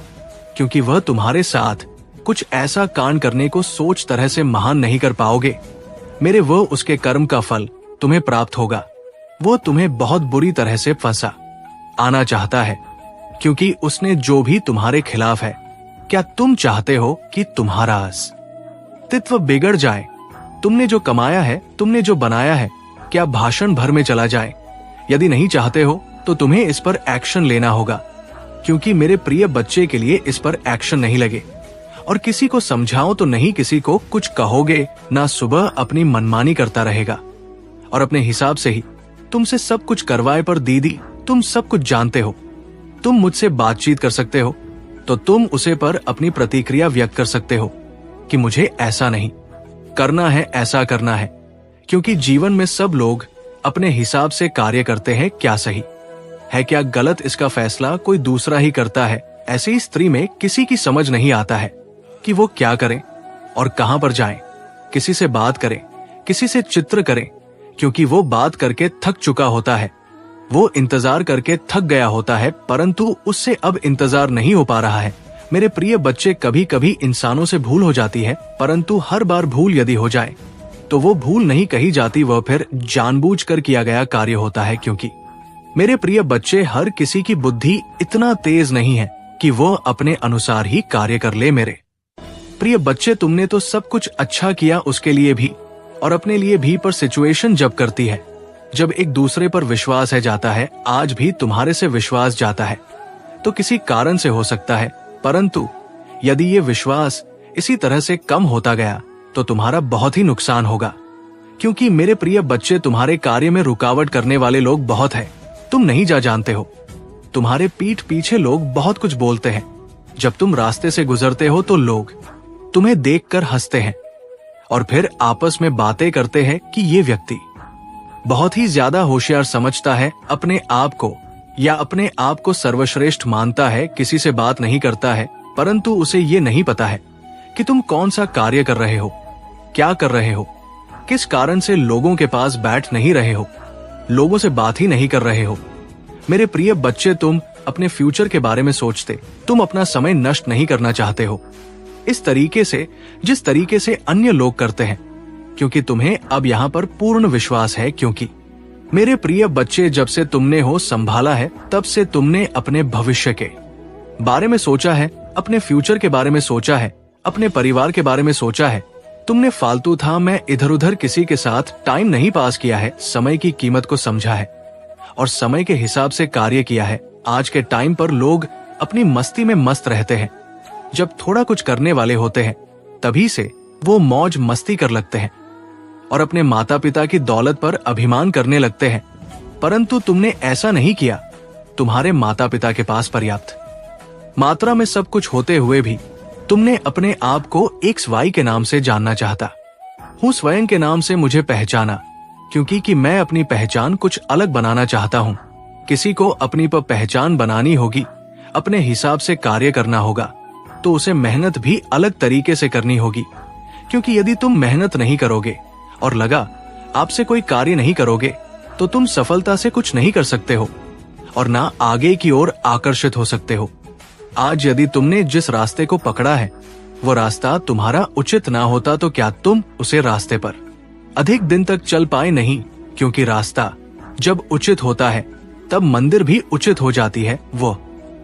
क्योंकि वह तुम्हारे साथ कुछ ऐसा कांड करने को सोच तरह से महान नहीं कर पाओगे। मेरे वो उसके कर्म का फल तुम्हें प्राप्त होगा। वो तुम्हें बहुत बुरी तरह से फंसा आना चाहता है, क्योंकि उसने जो भी तुम्हारे खिलाफ है। क्या तुम चाहते हो कि तुम्हारा अस्तित्व बिगड़ जाए? तुमने जो कमाया है, तुमने जो बनाया है, क्या भाषण भर में चला जाए? यदि नहीं चाहते हो तो तुम्हें इस पर एक्शन लेना होगा। क्योंकि मेरे प्रिय बच्चे के लिए इस पर एक्शन नहीं लगे और किसी को समझाओ तो नहीं, किसी को कुछ कहोगे ना, सुबह अपनी मनमानी करता रहेगा और अपने हिसाब से ही तुमसे सब कुछ करवाए। पर दीदी, तुम सब कुछ जानते हो, तुम मुझसे बातचीत कर सकते हो, तो तुम उसे पर अपनी प्रतिक्रिया व्यक्त कर सकते हो कि मुझे ऐसा नहीं करना है, ऐसा करना है। क्योंकि जीवन में सब लोग अपने हिसाब से कार्य करते हैं। क्या सही है, क्या गलत, इसका फैसला कोई दूसरा ही करता है। ऐसी स्त्री में किसी की समझ नहीं आता है कि वो क्या करें और कहां पर जाएं। किसी से बात करें, किसी से चित्र करें, क्योंकि वो बात करके थक चुका होता है, वो इंतजार करके थक गया होता है, परंतु उससे अब इंतजार नहीं हो पा रहा है। मेरे प्रिय बच्चे, कभी कभी इंसानों से भूल हो जाती है, परंतु हर बार भूल यदि हो जाए तो वो भूल नहीं कही जाती, वह फिर जानबूझकर किया गया कार्य होता है। क्योंकि मेरे प्रिय बच्चे, हर किसी की बुद्धि इतना तेज नहीं है कि वो अपने अनुसार ही कार्य कर ले। मेरे प्रिय बच्चे, तुमने तो सब कुछ अच्छा किया उसके लिए भी और अपने लिए भी, पर सिचुएशन जब करती है, जब एक दूसरे पर विश्वास है जाता है, आज भी तुम्हारे से विश्वास जाता है तो किसी कारण से हो सकता है, परंतु यदि ये विश्वास इसी तरह से कम होता गया तो तुम्हारा बहुत ही नुकसान होगा। क्योंकि मेरे प्रिय बच्चे, तुम्हारे कार्य में रुकावट करने वाले लोग बहुत हैं। तुम नहीं जानते हो, तुम्हारे पीठ पीछे लोग बहुत कुछ बोलते हैं। जब तुम रास्ते से गुजरते हो तो लोग तुम्हें देखकर हंसते हैं और फिर आपस में बातें करते हैं कि ये व्यक्ति बहुत ही ज्यादा होशियार समझता है अपने आप को, या अपने आप को सर्वश्रेष्ठ मानता है, किसी से बात नहीं करता है, परंतु उसे ये नहीं पता है कि तुम कौन सा कार्य कर रहे हो, क्या कर रहे हो, किस कारण से लोगों के पास बैठ नहीं रहे हो, लोगों से बात ही नहीं कर रहे हो। मेरे प्रिय बच्चे, तुम अपने फ्यूचर के बारे में सोचते, तुम अपना समय नष्ट नहीं करना चाहते हो इस तरीके से जिस तरीके से अन्य लोग करते हैं, क्योंकि तुम्हें अब यहाँ पर पूर्ण विश्वास है। क्योंकि मेरे प्रिय बच्चे, जब से तुमने हो संभाला है, तब से तुमने अपने भविष्य के बारे में सोचा है, अपने फ्यूचर के बारे में सोचा है, अपने परिवार के बारे में सोचा है। तुमने फालतू था मैं इधर उधर किसी के साथ टाइम नहीं पास किया है, समय की कीमत को समझा है और समय के हिसाब से कार्य किया है। आज के टाइम पर लोग अपनी मस्ती में मस्त रहते हैं, जब थोड़ा कुछ करने वाले होते हैं तभी से वो मौज मस्ती कर लगते हैं और अपने माता पिता की दौलत पर अभिमान करने लगते हैं, परंतु तुमने ऐसा नहीं किया। तुम्हारे माता पिता के पास पर्याप्त मात्रा में सब कुछ होते हुए भी तुमने अपने आप को XY के नाम से जानना चाहता हूँ, स्वयं के नाम से मुझे पहचाना, क्योंकि मैं अपनी पहचान कुछ अलग बनाना चाहता हूँ। किसी को अपनी पर पहचान बनानी होगी, अपने हिसाब से कार्य करना होगा, तो उसे मेहनत भी अलग तरीके से करनी होगी। क्योंकि यदि तुम मेहनत नहीं करोगे और लगा आपसे कोई कार्य नहीं करोगे तो तुम सफलता से कुछ नहीं कर सकते हो और ना आगे की ओर आकर्षित हो सकते हो। आज यदि तुमने जिस रास्ते को पकड़ा है वो रास्ता तुम्हारा उचित ना होता तो क्या तुम उसे रास्ते पर अधिक दिन तक चल पाए नहीं, क्योंकि रास्ता जब उचित होता है तब मंदिर भी उचित हो जाती है। वो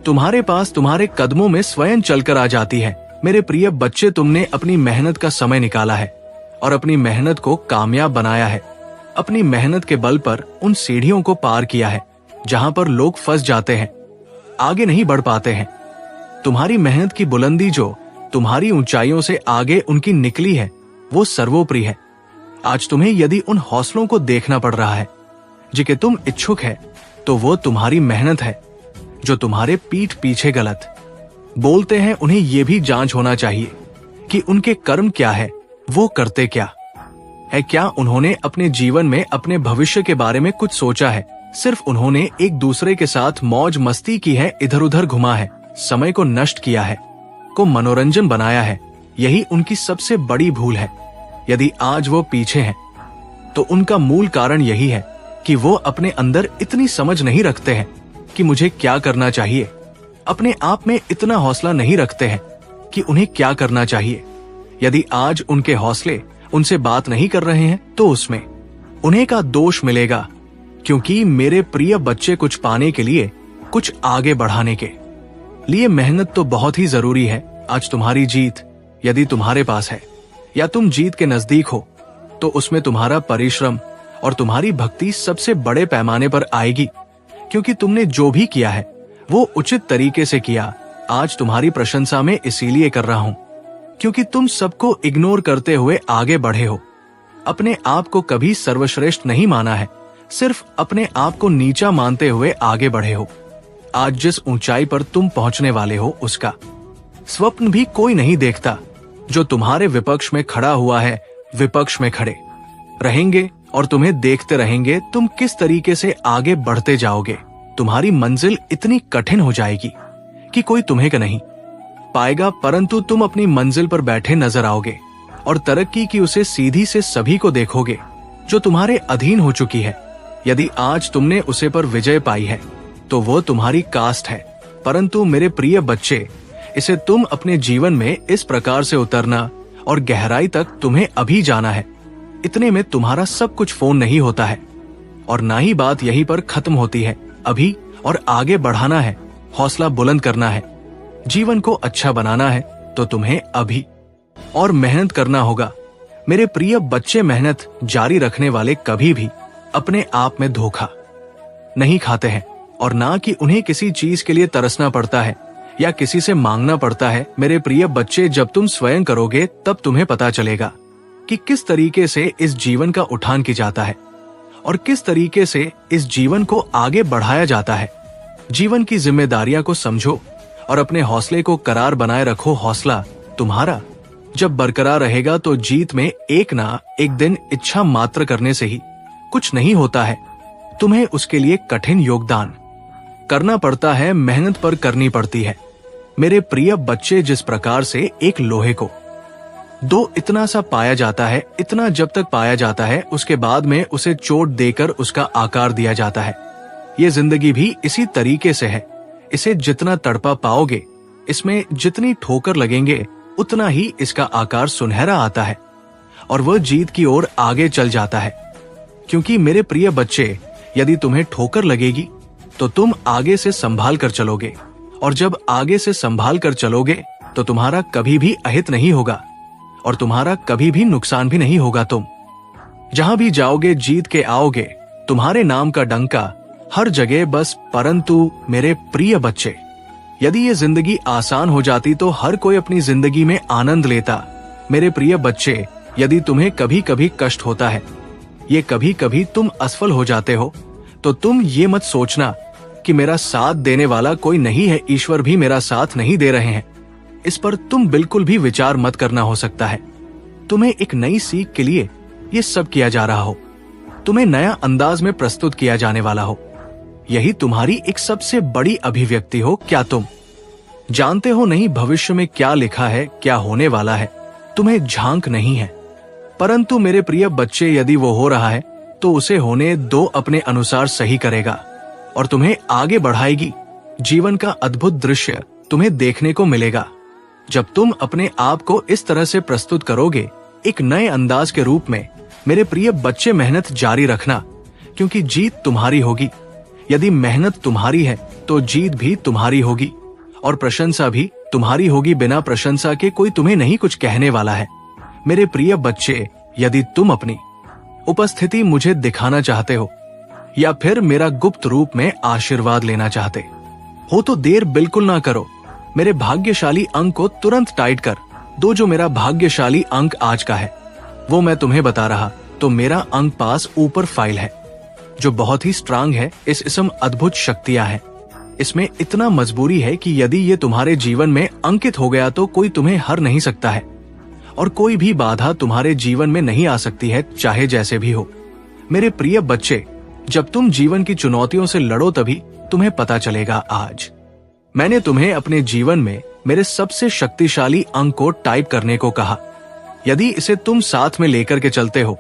तुम्हारे पास तुम्हारे कदमों में स्वयं चलकर आ जाती है। मेरे प्रिय बच्चे, तुमने अपनी मेहनत का समय निकाला है और अपनी मेहनत को कामयाब बनाया है। अपनी मेहनत के बल पर उन सीढ़ियों को पार किया है जहां पर लोग फंस जाते हैं, आगे नहीं बढ़ पाते हैं। तुम्हारी मेहनत की बुलंदी जो तुम्हारी ऊंचाइयों से आगे उनकी निकली है वो सर्वोपरि है। आज तुम्हें यदि उन हौसलों को देखना पड़ रहा है जिनके तुम इच्छुक है तो वो तुम्हारी मेहनत है। जो तुम्हारे पीठ पीछे गलत बोलते हैं उन्हें ये भी जांच होना चाहिए कि उनके कर्म क्या है, वो करते क्या है। क्या उन्होंने अपने जीवन में अपने भविष्य के बारे में कुछ सोचा है? सिर्फ उन्होंने एक दूसरे के साथ मौज मस्ती की है, इधर उधर घुमा है, समय को नष्ट किया है, को मनोरंजन बनाया है। यही उनकी सबसे बड़ी भूल है। यदि आज वो पीछे हैं तो उनका मूल कारण यही है कि वो अपने अंदर इतनी समझ नहीं रखते हैं कि मुझे क्या करना चाहिए। अपने आप में इतना हौसला नहीं रखते हैं कि उन्हें क्या करना चाहिए। यदि आज उनके हौसले उनसे बात नहीं कर रहे हैं तो उसमें उन्हें का दोष मिलेगा, क्योंकि मेरे प्रिय बच्चे कुछ पाने के लिए, कुछ आगे बढ़ाने के लिए मेहनत तो बहुत ही जरूरी है। आज तुम्हारी जीत यदि तुम्हारे पास है या तुम जीत के नजदीक हो तो उसमें तुम्हारा परिश्रम और तुम्हारी भक्ति सबसे बड़े पैमाने पर आएगी, क्योंकि तुमने जो भी किया है वो उचित तरीके से किया। आज तुम्हारी प्रशंसा में इसीलिए कर रहा हूं क्योंकि तुम सबको इग्नोर करते हुए आगे बढ़े हो। अपने आप को कभी सर्वश्रेष्ठ नहीं माना है, सिर्फ अपने आप को नीचा मानते हुए आगे बढ़े हो। आज जिस ऊंचाई पर तुम पहुंचने वाले हो उसका स्वप्न भी कोई नहीं देखता। जो तुम्हारे विपक्ष में खड़ा हुआ है विपक्ष में खड़े रहेंगे और तुम्हें देखते रहेंगे तुम किस तरीके से आगे बढ़ते जाओगे। तुम्हारी मंजिल इतनी कठिन हो जाएगी कि कोई तुम्हें का नहीं पाएगा, परंतु तुम अपनी मंजिल पर बैठे नजर आओगे और तरक्की की उसे सीधी से सभी को देखोगे जो तुम्हारे अधीन हो चुकी है। यदि आज तुमने उसे पर विजय पाई है तो वो तुम्हारी कास्ट है, परंतु मेरे प्रिय बच्चे, इसे तुम अपने जीवन में इस प्रकार से उतरना और गहराई तक तुम्हें अभी जाना है। इतने में तुम्हारा सब कुछ फोन नहीं होता है और ना ही बात यहीं पर खत्म होती है। अभी और आगे बढ़ाना है, हौसला बुलंद करना है, जीवन को अच्छा बनाना है तो तुम्हें अभी और मेहनत करना होगा। मेरे प्रिय बच्चे, मेहनत जारी रखने वाले कभी भी अपने आप में धोखा नहीं खाते हैं और ना कि उन्हें किसी चीज के लिए तरसना पड़ता है या किसी से मांगना पड़ता है। मेरे प्रिय बच्चे, जब तुम स्वयं करोगे तब तुम्हें पता चलेगा कि किस तरीके से इस जीवन का उठान किया जाता है और किस तरीके से इस जीवन को आगे बढ़ाया जाता है। जीवन की जिम्मेदारियां को समझो और अपने हौसले को करार बनाए रखो। हौसला तुम्हारा जब बरकरार रहेगा तो जीत में एक ना एक दिन इच्छा मात्र करने से ही कुछ नहीं होता है। तुम्हें उसके लिए कठिन योगदान करना पड़ता है, मेहनत पर करनी पड़ती है। मेरे प्रिय बच्चे, जिस प्रकार से एक लोहे को दो इतना सा पाया जाता है, इतना जब तक पाया जाता है उसके बाद में उसे चोट देकर उसका आकार दिया जाता है। ये जिंदगी भी इसी तरीके से है। इसे जितना तड़पा पाओगे, इसमें जितनी ठोकर लगेंगे, उतना ही इसका आकार सुनहरा आता है और वह जीत की ओर आगे चल जाता है। क्योंकि मेरे प्रिय बच्चे, यदि तुम्हें ठोकर लगेगी तो तुम आगे से संभाल कर चलोगे और जब आगे से संभाल कर चलोगे तो तुम्हारा कभी भी अहित नहीं होगा और तुम्हारा कभी भी नुकसान भी नहीं होगा। तुम जहां भी जाओगे जीत के आओगे, तुम्हारे नाम का डंका हर जगह बस। परंतु मेरे प्रिय बच्चे, यदि ये जिंदगी आसान हो जाती तो हर कोई अपनी जिंदगी में आनंद लेता। मेरे प्रिय बच्चे, यदि तुम्हें कभी कभी कष्ट होता है, ये कभी कभी तुम असफल हो जाते हो, तो तुम ये मत सोचना कि मेरा साथ देने वाला कोई नहीं है, ईश्वर भी मेरा साथ नहीं दे रहे हैं। इस पर तुम बिल्कुल भी विचार मत करना। हो सकता है तुम्हें एक नई सीख के लिए ये सब किया जा रहा हो, तुम्हें नया अंदाज में प्रस्तुत किया जाने वाला हो। यही तुम्हारी एक सबसे बड़ी अभिव्यक्ति हो। क्या तुम जानते हो नहीं भविष्य में क्या लिखा है, क्या होने वाला है? तुम्हें झांक नहीं है। परंतु मेरे प्रिय बच्चे, यदि वो हो रहा है तो उसे होने दो, अपने अनुसार सही करेगा और तुम्हें आगे बढ़ाएगी। जीवन का अद्भुत दृश्य तुम्हें देखने को मिलेगा जब तुम अपने आप को इस तरह से प्रस्तुत करोगे, एक नए अंदाज के रूप में। मेरे प्रिय बच्चे, मेहनत जारी रखना, क्योंकि जीत तुम्हारी होगी। यदि मेहनत तुम्हारी है तो जीत भी तुम्हारी होगी और प्रशंसा भी तुम्हारी होगी। बिना प्रशंसा के कोई तुम्हें नहीं कुछ कहने वाला है। मेरे प्रिय बच्चे, यदि तुम अपनी उपस्थिति मुझे दिखाना चाहते हो या फिर मेरा गुप्त रूप में आशीर्वाद लेना चाहते हो तो देर बिल्कुल ना करो। मेरे भाग्यशाली अंक को तुरंत टाइप कर दो। जो मेरा भाग्यशाली अंक आज का है वो मैं तुम्हें बता रहा, तो मेरा अंक पास ऊपर फाइल है जो बहुत ही स्ट्रांग है। इसमें अद्भुत शक्तियां हैं। इसमें इतना मजबूरी है कि यदि ये तुम्हारे जीवन में अंकित हो गया तो कोई तुम्हें हर नहीं सकता है और कोई भी बाधा तुम्हारे जीवन में नहीं आ सकती है, चाहे जैसे भी हो। मेरे प्रिय बच्चे, जब तुम जीवन की चुनौतियों से लड़ो तभी तुम्हें पता चलेगा। आज मैंने तुम्हें अपने जीवन में मेरे सबसे शक्तिशाली अंक को टाइप करने को कहा। यदि इसे तुम साथ में लेकर के चलते हो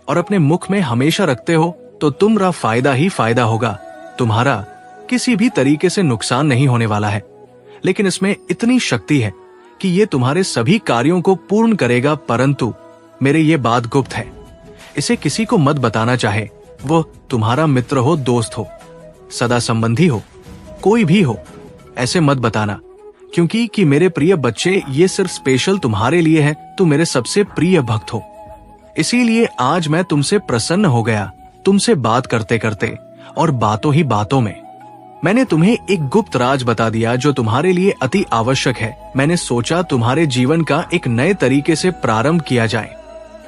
और अपने मुख में हमेशा रखते हो तो तुम्हारा फायदा ही फायदा होगा। तुम्हारा किसी भी तरीके से नुकसान नहीं होने वाला है। लेकिन इसमें इतनी शक्ति है कि ये तुम्हारे सभी कार्यों को पूर्ण करेगा। परंतु मेरे ये बात गुप्त है, इसे किसी को मत बताना। चाहे वो तुम्हारा मित्र हो, दोस्त हो, सदा संबंधी हो, कोई भी हो, ऐसे मत बताना। क्योंकि मेरे प्रिय बच्चे, ये सिर्फ स्पेशल तुम्हारे लिए है। तुम मेरे सबसे प्रिय भक्त हो, इसीलिए आज मैं तुमसे प्रसन्न हो गया। तुमसे बात करते करते और बातों ही बातों में मैंने तुम्हें एक गुप्त राज बता दिया जो तुम्हारे लिए अति आवश्यक है। मैंने सोचा तुम्हारे जीवन का एक नए तरीके से प्रारंभ किया जाए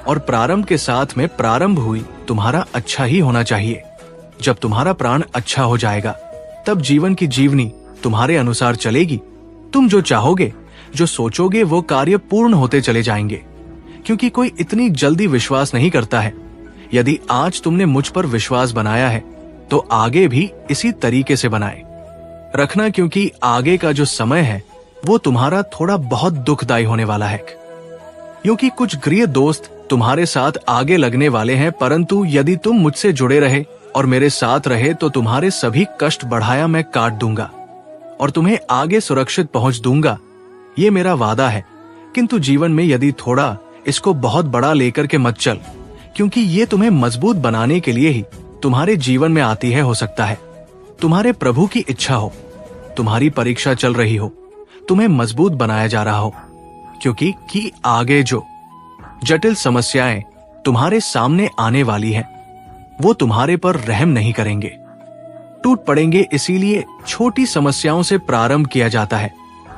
और प्रारंभ के साथ में प्रारंभ हुई तुम्हारा अच्छा ही होना चाहिए। जब तुम्हारा प्राण अच्छा हो जाएगा तब जीवन की जीवनी तुम्हारे अनुसार चलेगी। तुम जो चाहोगे, जो सोचोगे, वो कार्य पूर्ण होते चले जाएंगे, क्योंकि कोई इतनी जल्दी विश्वास नहीं करता है। यदि आज तुमने मुझ पर विश्वास बनाया है तो आगे भी इसी तरीके से बनाए रखना, क्योंकि आगे का जो समय है वो तुम्हारा थोड़ा बहुत दुखदायी होने वाला है। क्योंकि कुछ गृह दोस्त तुम्हारे साथ आगे लगने वाले हैं, परंतु यदि तुम मुझसे जुड़े रहे और मेरे साथ रहे तो तुम्हारे सभी कष्ट बढ़ाया मैं काट दूंगा और तुम्हें आगे सुरक्षित पहुंच दूंगा। ये मेरा वादा है। किंतु जीवन में यदि थोड़ा इसको बहुत बड़ा लेकर के मत चल, क्योंकि ये तुम्हें मजबूत बनाने के लिए ही तुम्हारे जीवन में आती है। हो सकता है तुम्हारे प्रभु की इच्छा हो, तुम्हारी परीक्षा चल रही हो, तुम्हें मजबूत बनाया जा रहा हो, क्योंकि आगे जो जटिल समस्याएं तुम्हारे सामने आने वाली हैं, वो तुम्हारे पर रहम नहीं करेंगे, टूट पड़ेंगे। इसीलिए छोटी समस्याओं से प्रारंभ किया जाता है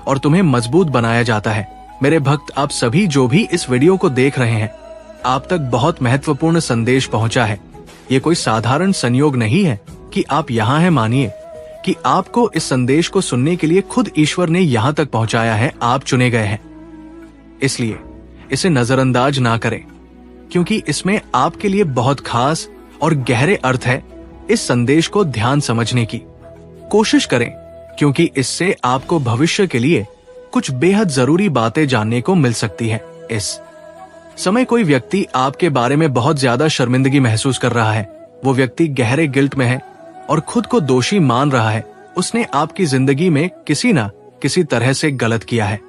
और तुम्हें मजबूत बनाया जाता है। मेरे भक्त, आप सभी जो भी इस वीडियो को देख रहे हैं, आप तक बहुत महत्वपूर्ण संदेश पहुंचा है। ये कोई साधारण संयोग नहीं है कि आप यहाँ हैं। मानिए कि आपको इस संदेश को सुनने के लिए खुद ईश्वर ने यहाँ तक पहुंचाया है। आप चुने गए हैं, इसलिए इसे नजरअंदाज ना करें, क्योंकि इसमें आपके लिए बहुत खास और गहरे अर्थ है। इस संदेश को ध्यान समझने की कोशिश करें, क्योंकि इससे आपको भविष्य के लिए कुछ बेहद जरूरी बातें जानने को मिल सकती है। इस समय कोई व्यक्ति आपके बारे में बहुत ज्यादा शर्मिंदगी महसूस कर रहा है। वो व्यक्ति गहरे गिल्ट में है और खुद को दोषी मान रहा है। उसने आपकी जिंदगी में किसी न किसी तरह से गलत किया है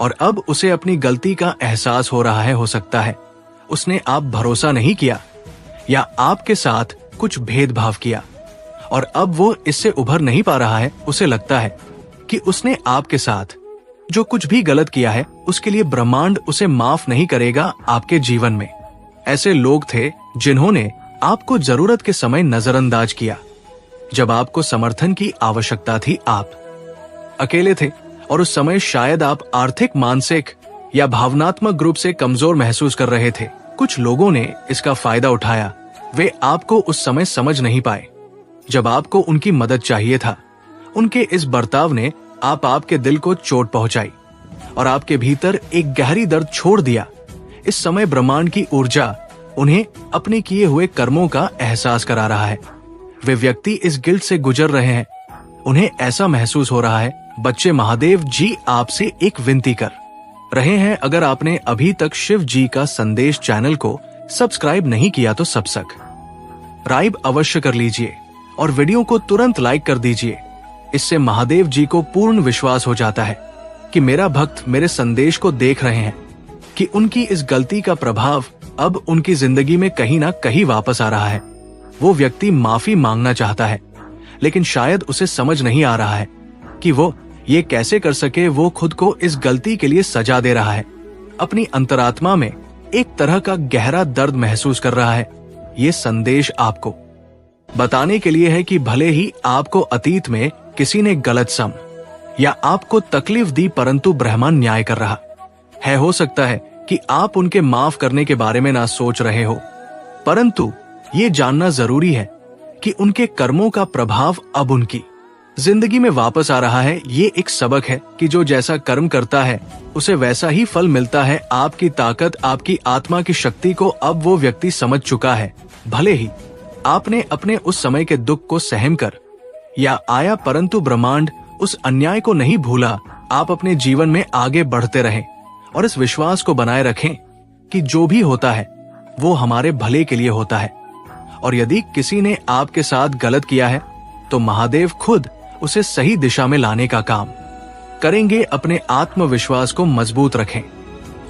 और अब उसे अपनी गलती का एहसास हो रहा है। हो सकता है उसने आप भरोसा नहीं किया या आपके साथ कुछ भेदभाव किया और अब वो इससे उभर नहीं पा रहा है। उसे लगता है कि उसने आपके साथ जो कुछ भी गलत किया है उसके लिए ब्रह्मांड उसे माफ नहीं करेगा। आपके जीवन में ऐसे लोग थे जिन्होंने आपको जरूरत के समय नजरअंदाज किया, जब आपको समर्थन की आवश्यकता थी। अकेले थे और उस समय शायद आप आर्थिक, मानसिक या भावनात्मक रूप से कमजोर महसूस कर रहे थे। कुछ लोगों ने इसका फायदा उठाया। वे आपको उस समय समझ नहीं पाए जब आपको उनकी मदद चाहिए था। उनके इस बर्ताव ने आपके दिल को चोट पहुंचाई और आपके भीतर एक गहरी दर्द छोड़ दिया। इस समय ब्रह्मांड की ऊर्जा उन्हें अपने किए हुए कर्मों का एहसास करा रहा है। वे व्यक्ति इस गिल्ट से गुजर रहे हैं। उन्हें ऐसा महसूस हो रहा है, बच्चे महादेव जी आपसे एक विनती कर रहे हैं। अगर आपने अभी तक शिव जी का संदेश चैनल को सब्सक्राइब नहीं किया तो सब्सक्राइब अवश्य कर लीजिए और वीडियो को तुरंत लाइक कर दीजिए। इससे महादेव जी को पूर्ण विश्वास हो जाता है कि मेरा भक्त मेरे संदेश को देख रहे हैं, कि उनकी इस गलती का प्रभाव अब उनकी जिंदगी में कहीं ना कहीं वापस आ रहा है। वो व्यक्ति माफी मांगना चाहता है, लेकिन शायद उसे समझ नहीं आ रहा है कि वो ये कैसे कर सके। वो खुद को इस गलती के लिए सजा दे रहा है। अपनी अंतरात्मा में एक तरह का गहरा दर्द महसूस कर रहा है। ये संदेश आपको बताने के लिए है कि भले ही आपको अतीत में किसी ने गलत सम या आपको तकलीफ दी, परंतु ब्रह्मांड न्याय कर रहा है। हो सकता है कि आप उनके माफ करने के बारे में ना सोच रहे हो, परंतु ये जानना जरूरी है कि उनके कर्मों का प्रभाव अब उनकी जिंदगी में वापस आ रहा है। ये एक सबक है कि जो जैसा कर्म करता है उसे वैसा ही फल मिलता है। आपकी ताकत, आपकी आत्मा की शक्ति को अब वो व्यक्ति समझ चुका है। भले ही आपने अपने उस समय के दुख को सहम कर या आया, परंतु ब्रह्मांड उस अन्याय को नहीं भूला। आप अपने जीवन में आगे बढ़ते रहें और इस विश्वास को बनाए रखें कि जो भी होता है वो हमारे भले के लिए होता है। और यदि किसी ने आपके साथ गलत किया है तो महादेव खुद उसे सही दिशा में लाने का काम करेंगे। अपने आत्मविश्वास को मजबूत रखें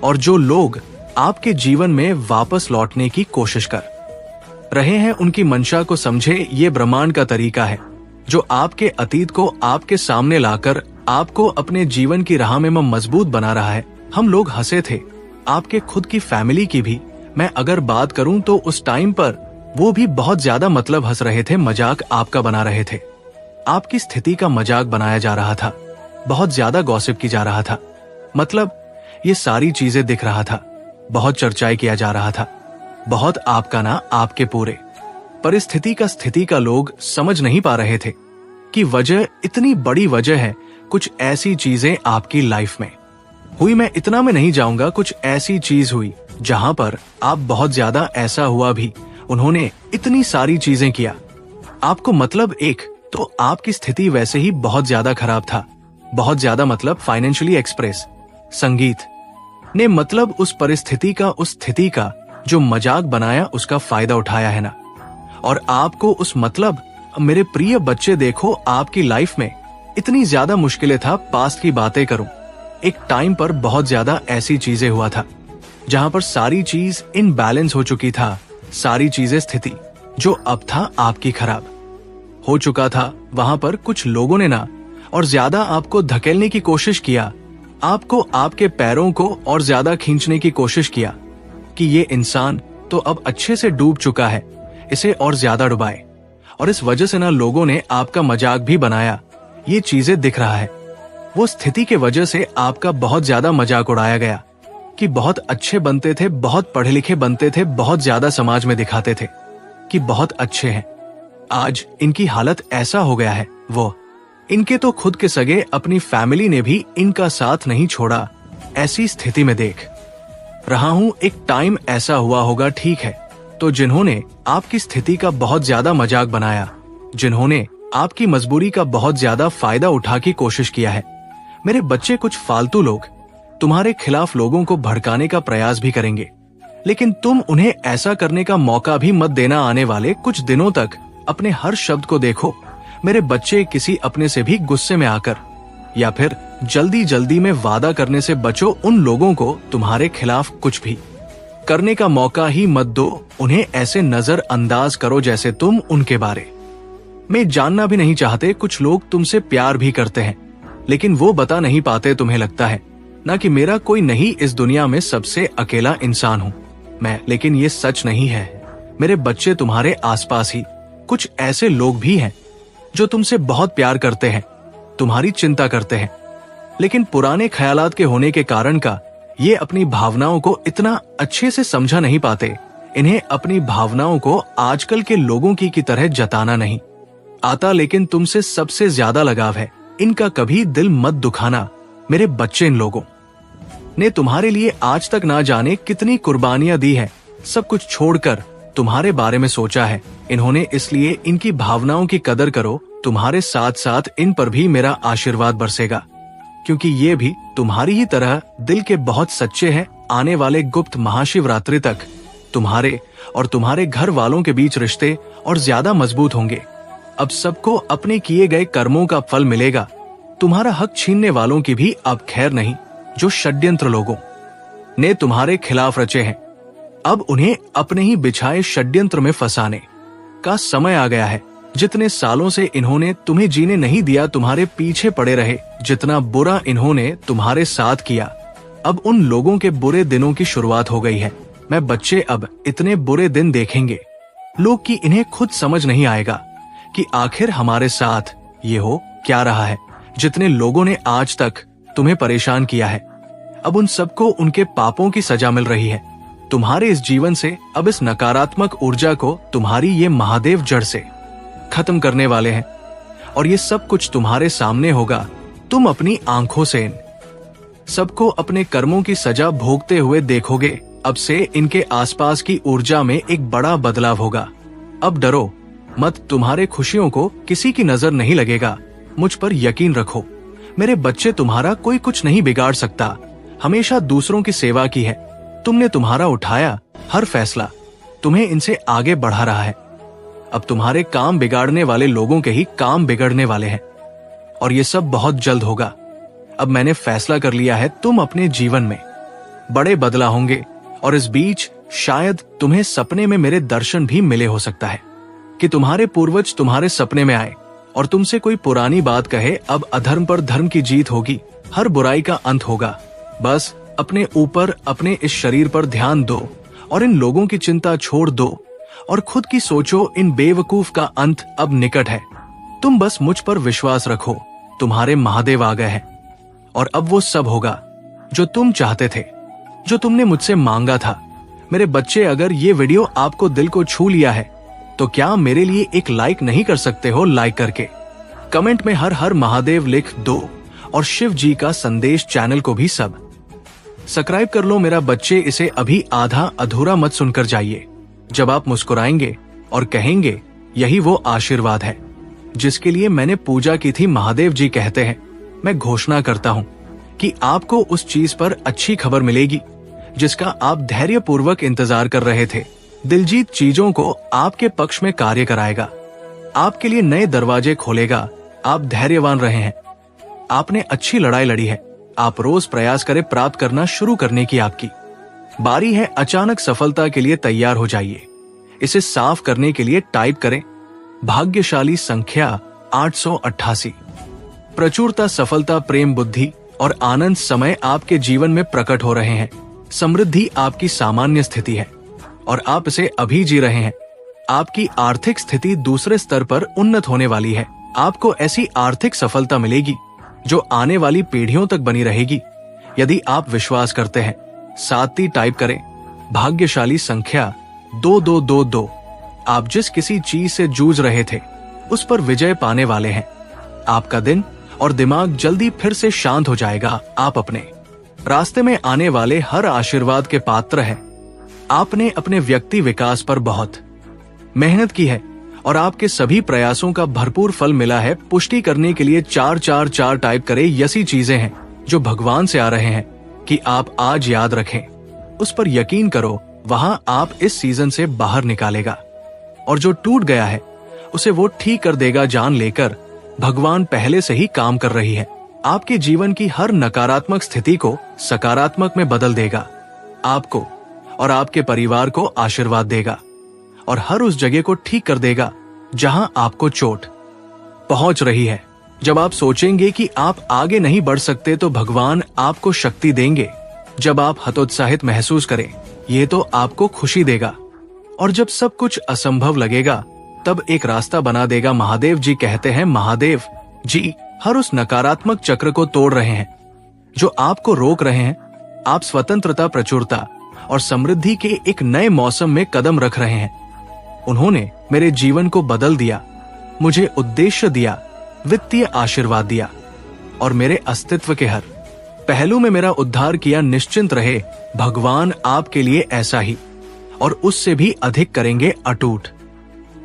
और जो लोग आपके जीवन में वापस लौटने की कोशिश कर रहे हैं उनकी मंशा को समझे। ये ब्रह्मांड का तरीका है जो आपके अतीत को आपके सामने लाकर आपको अपने जीवन की राह में मजबूत बना रहा है। हम लोग हंसे थे, आपके खुद की फैमिली की भी मैं अगर बात करूं तो उस टाइम पर वो भी बहुत ज्यादा मतलब हंस रहे थे, मजाक आपका बना रहे थे। आपकी स्थिति का मजाक बनाया जा रहा था, बहुत ज्यादा गॉसिप की जा रहा था। मतलब ये सारी चीजें दिख रहा था, बहुत चर्चाएं किया जा रहा था, बहुत आपका ना आपके पूरे परिस्थिति का स्थिति का लोग समझ नहीं पा रहे थे कि वजह इतनी बड़ी वजह है। कुछ ऐसी चीजें आपकी लाइफ में हुई, मैं इतना में नहीं जाऊंगा, कुछ ऐसी चीज हुई जहां पर आप बहुत ज्यादा ऐसा हुआ भी, उन्होंने इतनी सारी चीजें किया आपको। मतलब एक तो आपकी स्थिति वैसे ही बहुत ज्यादा खराब था, बहुत ज्यादा मतलब फाइनेंशियली एक्सप्रेस। संगीत ने मतलब उस परिस्थिति का, उस स्थिति का जो मजाक बनाया उसका फायदा उठाया है ना। और आपको उस मतलब मेरे प्रिय बच्चे देखो आपकी लाइफ में इतनी ज्यादा मुश्किलें था। पास्ट की बातें करूं, एक टाइम पर बहुत ज्यादा ऐसी चीजें हुआ था जहां पर सारी चीज इनबैलेंस हो चुकी था। सारी चीजें स्थिति जो अब था आपकी खराब हो चुका था। वहां पर कुछ लोगों ने ना और ज्यादा आपको धकेलने की कोशिश किया, आपको आपके पैरों को और ज्यादा खींचने की कोशिश किया कि ये इंसान तो अब अच्छे से डूब चुका है, इसे और ज्यादा डुबाए। और इस वजह से ना लोगों ने आपका मजाक भी बनाया। ये चीजें दिख रहा है, वो स्थिति के वजह से आपका बहुत ज्यादा मजाक उड़ाया गया कि बहुत अच्छे बनते थे, बहुत पढ़े लिखे बनते थे, बहुत ज्यादा समाज में दिखाते थे कि बहुत अच्छे हैं। आज इनकी हालत ऐसा हो गया है, वो इनके तो खुद के सगे, अपनी फैमिली ने भी इनका साथ नहीं छोड़ा। ऐसी स्थिति में देख रहा हूं, एक टाइम ऐसा हुआ होगा, ठीक है, तो जिन्होंने आपकी स्थिति का बहुत ज्यादा मजाक बनाया, जिन्होंने आपकी मजबूरी का बहुत ज्यादा फायदा उठा की कोशिश किया है, मेरे बच्चे कुछ फालतू लोग तुम्हारे खिलाफ लोगों को भड़काने का प्रयास भी करेंगे, लेकिन तुम उन्हें ऐसा करने का मौका भी मत देना। आने वाले कुछ दिनों तक अपने हर शब्द को देखो मेरे बच्चे, किसी अपने से भी गुस्से में आकर या फिर जल्दी जल्दी में वादा करने से बचो। उन लोगों को तुम्हारे खिलाफ कुछ भी करने का मौका ही मत दो। उन्हें ऐसे नजर अंदाज करो जैसे तुम उनके बारे में जानना भी नहीं चाहते। कुछ लोग तुमसे प्यार भी करते हैं, लेकिन वो बता नहीं पाते। तुम्हें लगता है ना कि मेरा कोई नहीं, इस दुनिया में सबसे अकेला इंसान हूं मैं, लेकिन ये सच नहीं है। मेरे बच्चे, तुम्हारे आसपास ही कुछ ऐसे लोग भी हैं जो तुमसे बहुत प्यार करते हैं, तुम्हारी चिंता करते हैं, लेकिन पुराने ख्यालात के होने के कारण का ये अपनी भावनाओं को इतना अच्छे से समझा नहीं पाते। इन्हें अपनी भावनाओं को आजकल के लोगों की तरह जताना नहीं आता, लेकिन तुमसे सबसे ज्यादा लगाव है। इनका कभी दिल मत दुखाना मेरे बच्चे। इन लोगों ने तुम्हारे लिए आज तक ना जाने कितनी कुर्बानियां दी है, सब कुछ छोड़कर तुम्हारे बारे में सोचा है इन्होंने, इसलिए इनकी भावनाओं की कदर करो। तुम्हारे साथ साथ इन पर भी मेरा आशीर्वाद बरसेगा, क्योंकि ये भी तुम्हारी ही तरह दिल के बहुत सच्चे हैं। आने वाले गुप्त महाशिवरात्रि तक तुम्हारे और तुम्हारे घर वालों के बीच रिश्ते और ज्यादा मजबूत होंगे। अब सबको अपने किए गए कर्मों का फल मिलेगा। तुम्हारा हक छीनने वालों की भी अब खैर नहीं, जो षड्यंत्र लोगों ने तुम्हारे खिलाफ रचे हैं। अब उन्हें अपने ही बिछाए षड्यंत्र में फंसाने का समय आ गया है। जितने सालों से इन्होंने तुम्हें जीने नहीं दिया, तुम्हारे पीछे पड़े रहे, जितना बुरा इन्होंने तुम्हारे साथ किया, अब उन लोगों के बुरे दिनों की शुरुआत हो गई है। मैं बच्चे अब इतने बुरे दिन देखेंगे लोग कि इन्हें खुद समझ नहीं आएगा कि आखिर हमारे साथ ये हो क्या रहा है। जितने लोगों ने आज तक तुम्हें परेशान किया है, अब उन सबको उनके पापों की सजा मिल रही है। तुम्हारे इस जीवन से अब इस नकारात्मक ऊर्जा को तुम्हारी ये महादेव जड़ से खत्म करने वाले हैं, और ये सब कुछ तुम्हारे सामने होगा। तुम अपनी आंखों से इन सबको अपने कर्मों की सजा भोगते हुए देखोगे। अब से इनके आसपास की ऊर्जा में एक बड़ा बदलाव होगा। अब डरो मत, तुम्हारे खुशियों को किसी की नजर नहीं लगेगा। मुझ पर यकीन रखो मेरे बच्चे, तुम्हारा कोई कुछ नहीं बिगाड़ सकता। हमेशा दूसरों की सेवा की है तुमने, तुम्हारा उठाया हर फैसला तुम्हें इनसे आगे बढ़ा रहा है। अब तुम्हारे काम बिगाड़ने वाले लोगों के ही काम बिगड़ने वाले हैं, और ये सब बहुत जल्द होगा। अब मैंने फैसला कर लिया है, तुम अपने जीवन में बड़े बदलाव होंगे, और इस बीच शायद तुम्हें सपने में मेरे दर्शन भी मिले हो सकता है कि तुम्हारे पूर्वज तुम्हारे सपने में आए और तुमसे कोई पुरानी बात कहे। अब अधर्म पर धर्म की जीत होगी, हर बुराई का अंत होगा। बस अपने ऊपर, अपने इस शरीर पर ध्यान दो और इन लोगों की चिंता छोड़ दो और खुद की सोचो। इन बेवकूफ का अंत अब निकट है। तुम बस मुझ पर विश्वास रखो, तुम्हारे महादेव आ गए हैं, और अब वो सब होगा जो तुम चाहते थे, जो तुमने मुझसे मांगा था। मेरे बच्चे, अगर ये वीडियो आपको दिल को छू लिया है तो क्या मेरे लिए एक लाइक नहीं कर सकते हो? लाइक करके कमेंट में हर हर महादेव लिख दो, और शिव जी का संदेश चैनल को भी सब्सक्राइब कर लो मेरा बच्चे। इसे अभी आधा अधूरा मत सुनकर जाइए। जब आप मुस्कुराएंगे और कहेंगे यही वो आशीर्वाद है जिसके लिए मैंने पूजा की थी, महादेव जी कहते हैं, मैं घोषणा करता हूँ कि आपको उस चीज पर अच्छी खबर मिलेगी जिसका आप धैर्यपूर्वक इंतजार कर रहे थे। दिलजीत चीजों को आपके पक्ष में कार्य कराएगा, आपके लिए नए दरवाजे खोलेगा। आप धैर्यवान रहे हैं, आपने अच्छी लड़ाई लड़ी है। आप रोज प्रयास करें प्राप्त करना शुरू करने की। आपकी बारी है अचानक सफलता के लिए तैयार हो जाइए। इसे साफ करने के लिए टाइप करें भाग्यशाली संख्या 888। प्रचुरता, सफलता, प्रेम, बुद्धि और आनंद समय आपके जीवन में प्रकट हो रहे हैं। समृद्धि आपकी सामान्य स्थिति है और आप इसे अभी जी रहे हैं। आपकी आर्थिक स्थिति दूसरे स्तर पर उन्नत होने वाली है। आपको ऐसी आर्थिक सफलता मिलेगी जो आने वाली पीढ़ियों तक बनी रहेगी, यदि आप विश्वास करते हैं। साथ ही टाइप करें भाग्यशाली संख्या 2222। आप जिस किसी चीज से जूझ रहे थे उस पर विजय पाने वाले हैं। आपका दिन और दिमाग जल्दी फिर से शांत हो जाएगा। आप अपने रास्ते में आने वाले हर आशीर्वाद के पात्र हैं। आपने अपने व्यक्ति विकास पर बहुत मेहनत की है और आपके सभी प्रयासों का भरपूर फल मिला है। पुष्टि करने के लिए 444 टाइप करें। ऐसी चीजें हैं जो भगवान से आ रहे हैं कि आप आज याद रखें, उस पर यकीन करो, वहां आप इस सीजन से बाहर निकालेगा, और जो टूट गया है उसे वो ठीक कर देगा। जान लेकर भगवान पहले से ही काम कर रही है। आपके जीवन की हर नकारात्मक स्थिति को सकारात्मक में बदल देगा, आपको और आपके परिवार को आशीर्वाद देगा, और हर उस जगह को ठीक कर देगा जहां आपको चोट पहुंच रही है। जब आप सोचेंगे कि आप आगे नहीं बढ़ सकते तो भगवान आपको शक्ति देंगे। जब आप हतोत्साहित महसूस करें, ये तो आपको खुशी देगा, और जब सब कुछ असंभव लगेगा तब एक रास्ता बना देगा। महादेव जी कहते हैं, महादेव जी हर उस नकारात्मक चक्र को तोड़ रहे हैं जो आपको रोक रहे हैं। आप स्वतंत्रता, प्रचुरता और समृद्धि के एक नए मौसम में कदम रख रहे हैं। उन्होंने मेरे जीवन को बदल दिया, मुझे उद्देश्य दिया, वित्तीय आशीर्वाद दिया और मेरे अस्तित्व के हर पहलू में मेरा उद्धार किया। निश्चिंत रहे, भगवान आपके लिए ऐसा ही और उससे भी अधिक करेंगे। अटूट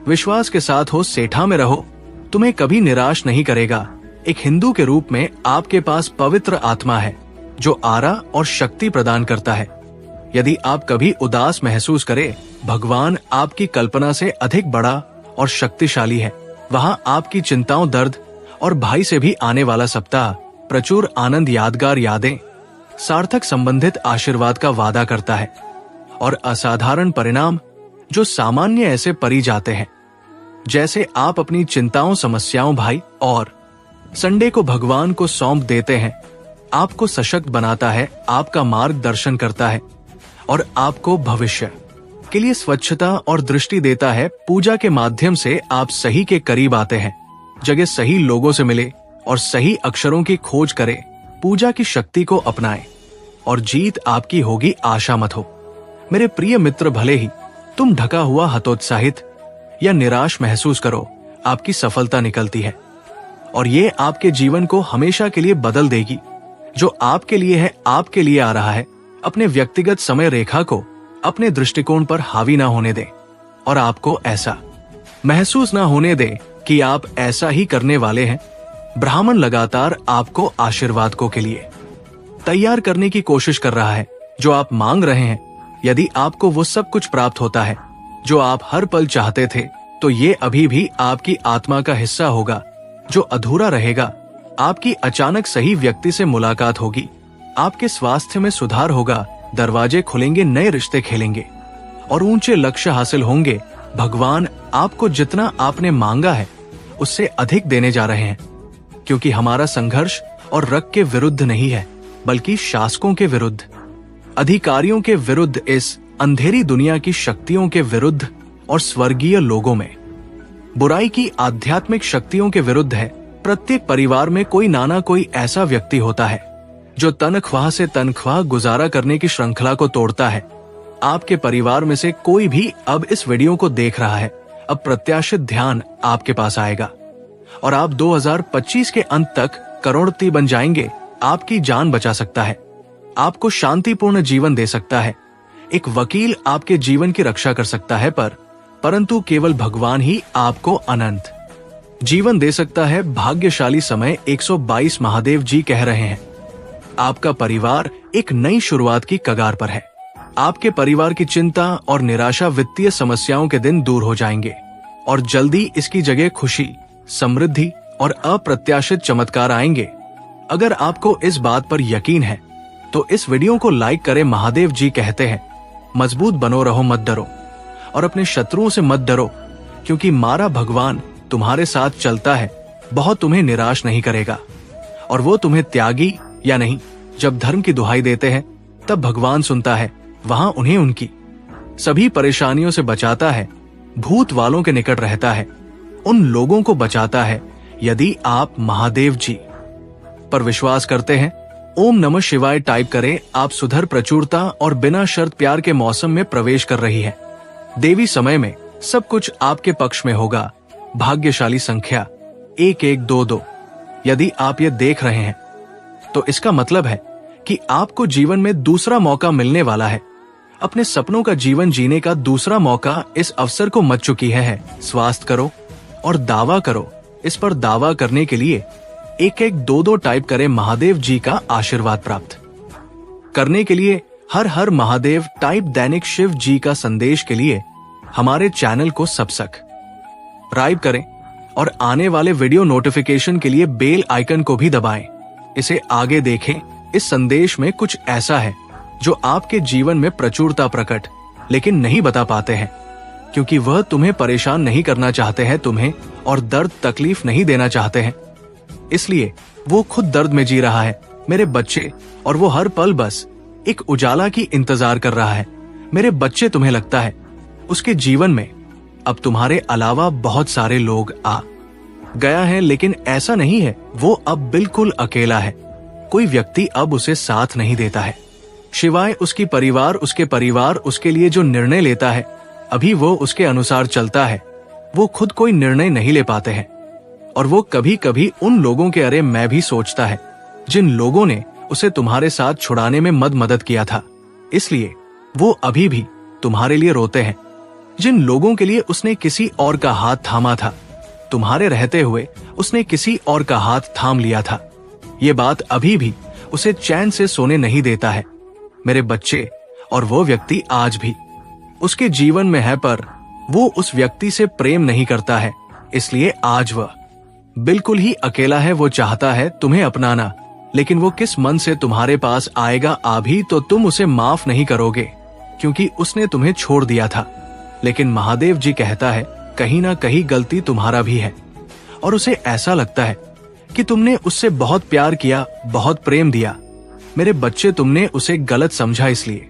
विश्वास के साथ हो, सेठा में रहो, तुम्हें कभी निराश नहीं करेगा। एक हिंदू के रूप में आपके पास पवित्र आत्मा है जो आरा और शक्ति प्रदान करता है। यदि आप कभी उदास महसूस करें, भगवान आपकी कल्पना से अधिक बड़ा और शक्तिशाली है। वहां आपकी चिंताओं, दर्द और भय से भी आने वाला सप्ताह प्रचुर आनंद, यादगार यादें, सार्थक संबंधित आशीर्वाद का वादा करता है और असाधारण परिणाम जो सामान्य ऐसे परी जाते हैं। जैसे आप अपनी चिंताओं, समस्याओं, भय और संडे को भगवान को सौंप देते हैं, आपको सशक्त बनाता है, आपका मार्गदर्शन करता है और आपको भविष्य के लिए स्वच्छता और दृष्टि देता है। पूजा के माध्यम से आप सही के करीब आते हैं। जगह सही लोगों से मिले और सही अक्षरों की खोज करें। पूजा की शक्ति को अपनाएं और जीत आपकी होगी, आशा मत हो। मेरे प्रिय मित्र, भले ही तुम ढका हुआ, हतोत्साहित या निराश महसूस करो, आपकी सफलता निकलती है और ये आपके जीवन को हमेशा के लिए बदल देगी। जो आपके लिए है, आपके लिए आ रहा है। अपने व्यक्तिगत समय रेखा को अपने दृष्टिकोण पर हावी ना होने दें और आपको ऐसा महसूस ना होने दें कि आप ऐसा ही करने वाले हैं। ब्राह्मण लगातार आपको आशीर्वादों के लिए तैयार करने की कोशिश कर रहा है जो आप मांग रहे हैं। यदि आपको वो सब कुछ प्राप्त होता है जो आप हर पल चाहते थे, तो ये अभी भी आपकी आत्मा का हिस्सा होगा जो अधूरा रहेगा। आपकी अचानक सही व्यक्ति से मुलाकात होगी, आपके स्वास्थ्य में सुधार होगा, दरवाजे खुलेंगे, नए रिश्ते खेलेंगे और ऊंचे लक्ष्य हासिल होंगे। भगवान आपको जितना आपने मांगा है उससे अधिक देने जा रहे हैं, क्योंकि हमारा संघर्ष और रग के विरुद्ध नहीं है, बल्कि शासकों के विरुद्ध, अधिकारियों के विरुद्ध, इस अंधेरी दुनिया की शक्तियों के विरुद्ध और स्वर्गीय लोगों में बुराई की आध्यात्मिक शक्तियों के विरुद्ध है। प्रत्येक परिवार में कोई ना कोई ऐसा व्यक्ति होता है जो तनख्वाह से तनख्वाह गुजारा करने की श्रृंखला को तोड़ता है। आपके परिवार में से कोई भी अब इस वीडियो को देख रहा है। अब प्रत्याशित ध्यान आपके पास आएगा और आप 2025 के अंत तक करोड़पति बन जाएंगे। आपकी जान बचा सकता है, आपको शांतिपूर्ण जीवन दे सकता है। एक वकील आपके जीवन की रक्षा कर सकता है, परंतु केवल भगवान ही आपको अनंत जीवन दे सकता है। भाग्यशाली समय 122 महादेव जी कह रहे हैं। आपका परिवार एक नई शुरुआत की कगार पर है। आपके परिवार की चिंता और निराशा, वित्तीय समस्याओं के दिन दूर हो जाएंगे और जल्दी इसकी जगह खुशी, समृद्धि और अप्रत्याशित चमत्कार आएंगे। अगर आपको इस बात पर यकीन है तो इस वीडियो को लाइक करें। महादेव जी कहते हैं, मजबूत बनो रहो, मत डरो और अपने शत्रुओं से मत डरो, क्योंकि मारा भगवान तुम्हारे साथ चलता है, बहुत तुम्हें निराश नहीं करेगा और वो तुम्हें त्यागी या नहीं। जब धर्म की दुहाई देते हैं तब भगवान सुनता है, वहां उन्हें उनकी सभी परेशानियों से बचाता है, भूत वालों के निकट रहता है, उन लोगों को बचाता है। यदि आप महादेव जी पर विश्वास करते हैं, ओम नमः शिवाय टाइप करें। आप सुधर, प्रचुरता और बिना शर्त प्यार के मौसम में प्रवेश कर रही है। देवी समय में सब कुछ आपके पक्ष में होगा। भाग्यशाली संख्या 1122। यदि आप ये देख रहे हैं तो इसका मतलब है कि आपको जीवन में दूसरा मौका मिलने वाला है। अपने सपनों का जीवन जीने का दूसरा मौका इस अवसर को मच चुकी है। स्वास्थ्य करो और दावा करो। इस पर दावा करने के लिए 1122 टाइप करें। महादेव जी का आशीर्वाद प्राप्त करने के लिए हर हर महादेव टाइप। दैनिक शिव जी का संदेश के लिए हमारे चैनल को सब्सक्राइब करें और आने वाले वीडियो नोटिफिकेशन के लिए बेल आइकन को भी दबाएं। इसे आगे देखें। इस संदेश में कुछ ऐसा है जो आपके जीवन में प्रचुरता प्रकट लेकिन नहीं बता पाते हैं, क्योंकि वह तुम्हें परेशान नहीं करना चाहते हैं, तुम्हें और दर्द तकलीफ नहीं देना चाहते हैं। इसलिए वो खुद दर्द में जी रहा है, मेरे बच्चे, और वो हर पल बस एक उजाला की इंतजार कर रहा है। मेरे बच्चे, तुम्हें लगता है उसके जीवन में अब तुम्हारे अलावा बहुत सारे लोग आ गया है, लेकिन ऐसा नहीं है। वो अब बिल्कुल अकेला है। कोई व्यक्ति अब उसे साथ नहीं देता है, शिवाय उसके परिवार उसके लिए जो निर्णय लेता है, अभी वो उसके अनुसार चलता है। वो खुद कोई निर्णय नहीं ले पाते हैं। और वो कभी कभी उन लोगों के अरे मैं भी सोचता है, जिन लोगों ने उसे तुम्हारे साथ छुड़ाने में मदद किया था, इसलिए वो अभी भी तुम्हारे लिए रोते हैं। जिन लोगों के लिए उसने किसी और का हाथ थामा था, तुम्हारे रहते हुए उसने किसी और का हाथ थाम लिया था। ये बात अभी भी उसे चैन से सोने नहीं देता है मेरे बच्चे। और वो व्यक्ति आज भी उसके जीवन में है, पर वो उस व्यक्ति से प्रेम नहीं करता है, इसलिए आज वह बिल्कुल ही अकेला है। वो चाहता है तुम्हें अपनाना, लेकिन वो किस मन से तुम्हारे पास आएगा? अभी तो तुम उसे माफ नहीं करोगे, क्योंकि उसने तुम्हें छोड़ दिया था। लेकिन महादेव जी कहता है कहीं ना कहीं गलती तुम्हारा भी है, और उसे ऐसा लगता है कि तुमने उससे बहुत प्यार किया, बहुत प्रेम दिया। मेरे बच्चे, तुमने उसे गलत समझा, इसलिए